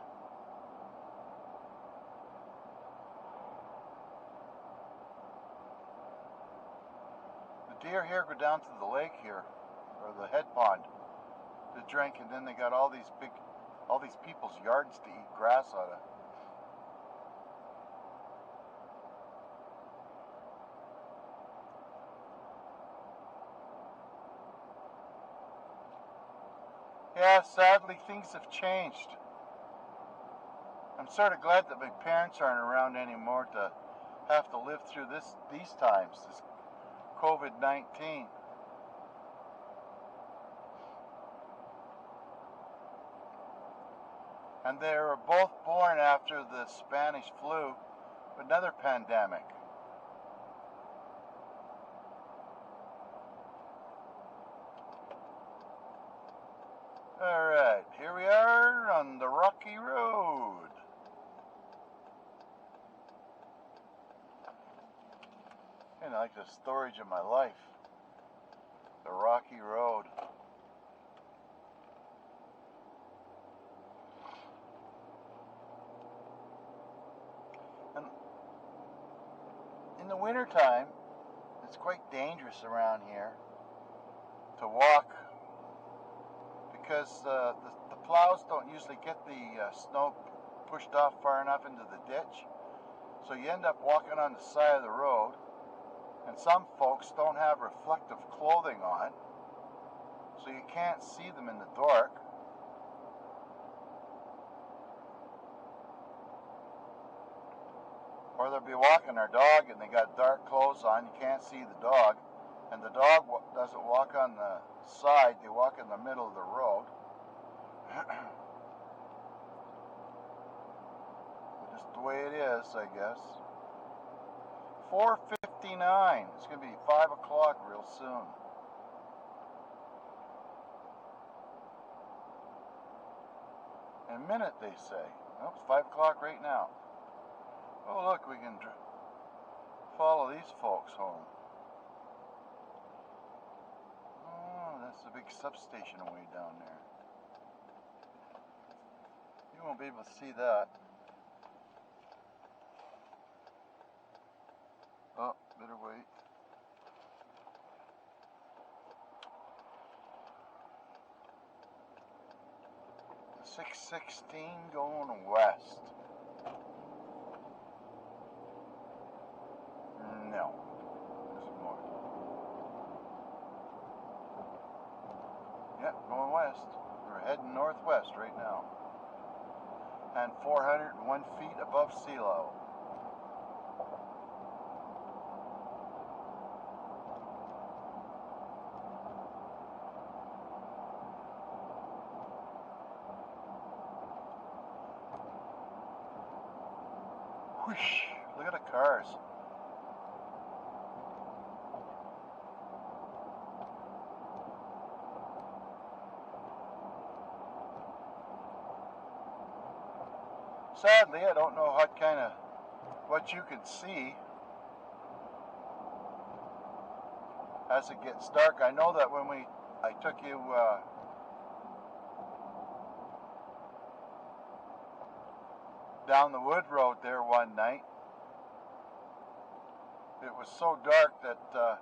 The deer here go down to the lake here, or the head pond, to drink, and then they got all these people's yards to eat grass out of. Yeah, sadly, things have changed. I'm sort of glad that my parents aren't around anymore to have to live through these times, this COVID-19. And they were both born after the Spanish flu, another pandemic. Alright, here we are on the rocky road. Kind of like the storage of my life. The rocky road. And in the wintertime, it's quite dangerous around here to walk because the plows don't usually get the snow pushed off far enough into the ditch. So you end up walking on the side of the road, and some folks don't have reflective clothing on, so you can't see them in the dark. Or they'll be walking their dog and they got dark clothes on, you can't see the dog, and the dog doesn't walk on the side, they walk in the middle of the road. Just the way it is, I guess. 4:59, it's going to be 5 o'clock real soon. In a minute, they say. Oh, it's 5 o'clock right now. Oh, look, we can follow these folks home. Oh, that's the big substation way down there. You won't be able to see that. Oh, better wait. The 616 going west. No, there's more. Yep, going west. We're heading northwest right now. And 401 feet above sea level. Whoosh! Look at the cars. Sadly, I don't know what you can see as it gets dark. I know that when I took you down the wood road there one night, it was so dark that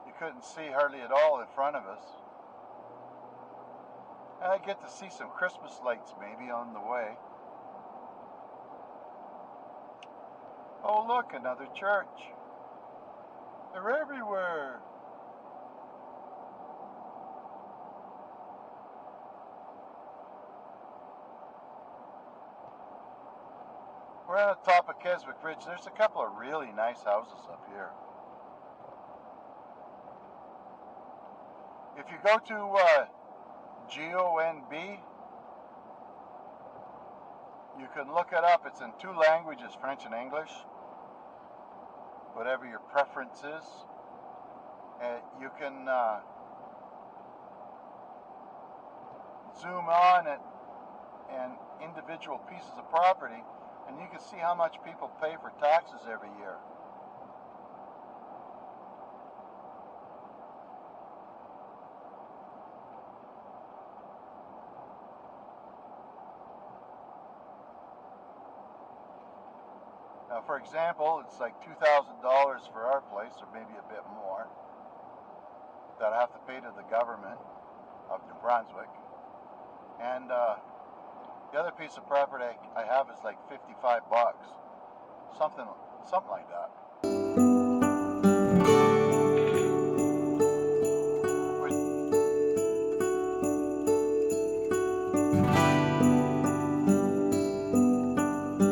you couldn't see hardly at all in front of us. And I get to see some Christmas lights maybe on the way. Oh, look, another church. They're everywhere. We're on the top of Keswick Ridge. There's a couple of really nice houses up here. If you go to GONB, you can look it up. It's in 2 languages, French and English. Whatever your preference is. And you can zoom on at and individual pieces of property, and you can see how much people pay for taxes every year. Now, for example, it's like $2,000 for our place, or maybe a bit more, that I have to pay to the government of New Brunswick. And the other piece of property I have is like $55, something like that.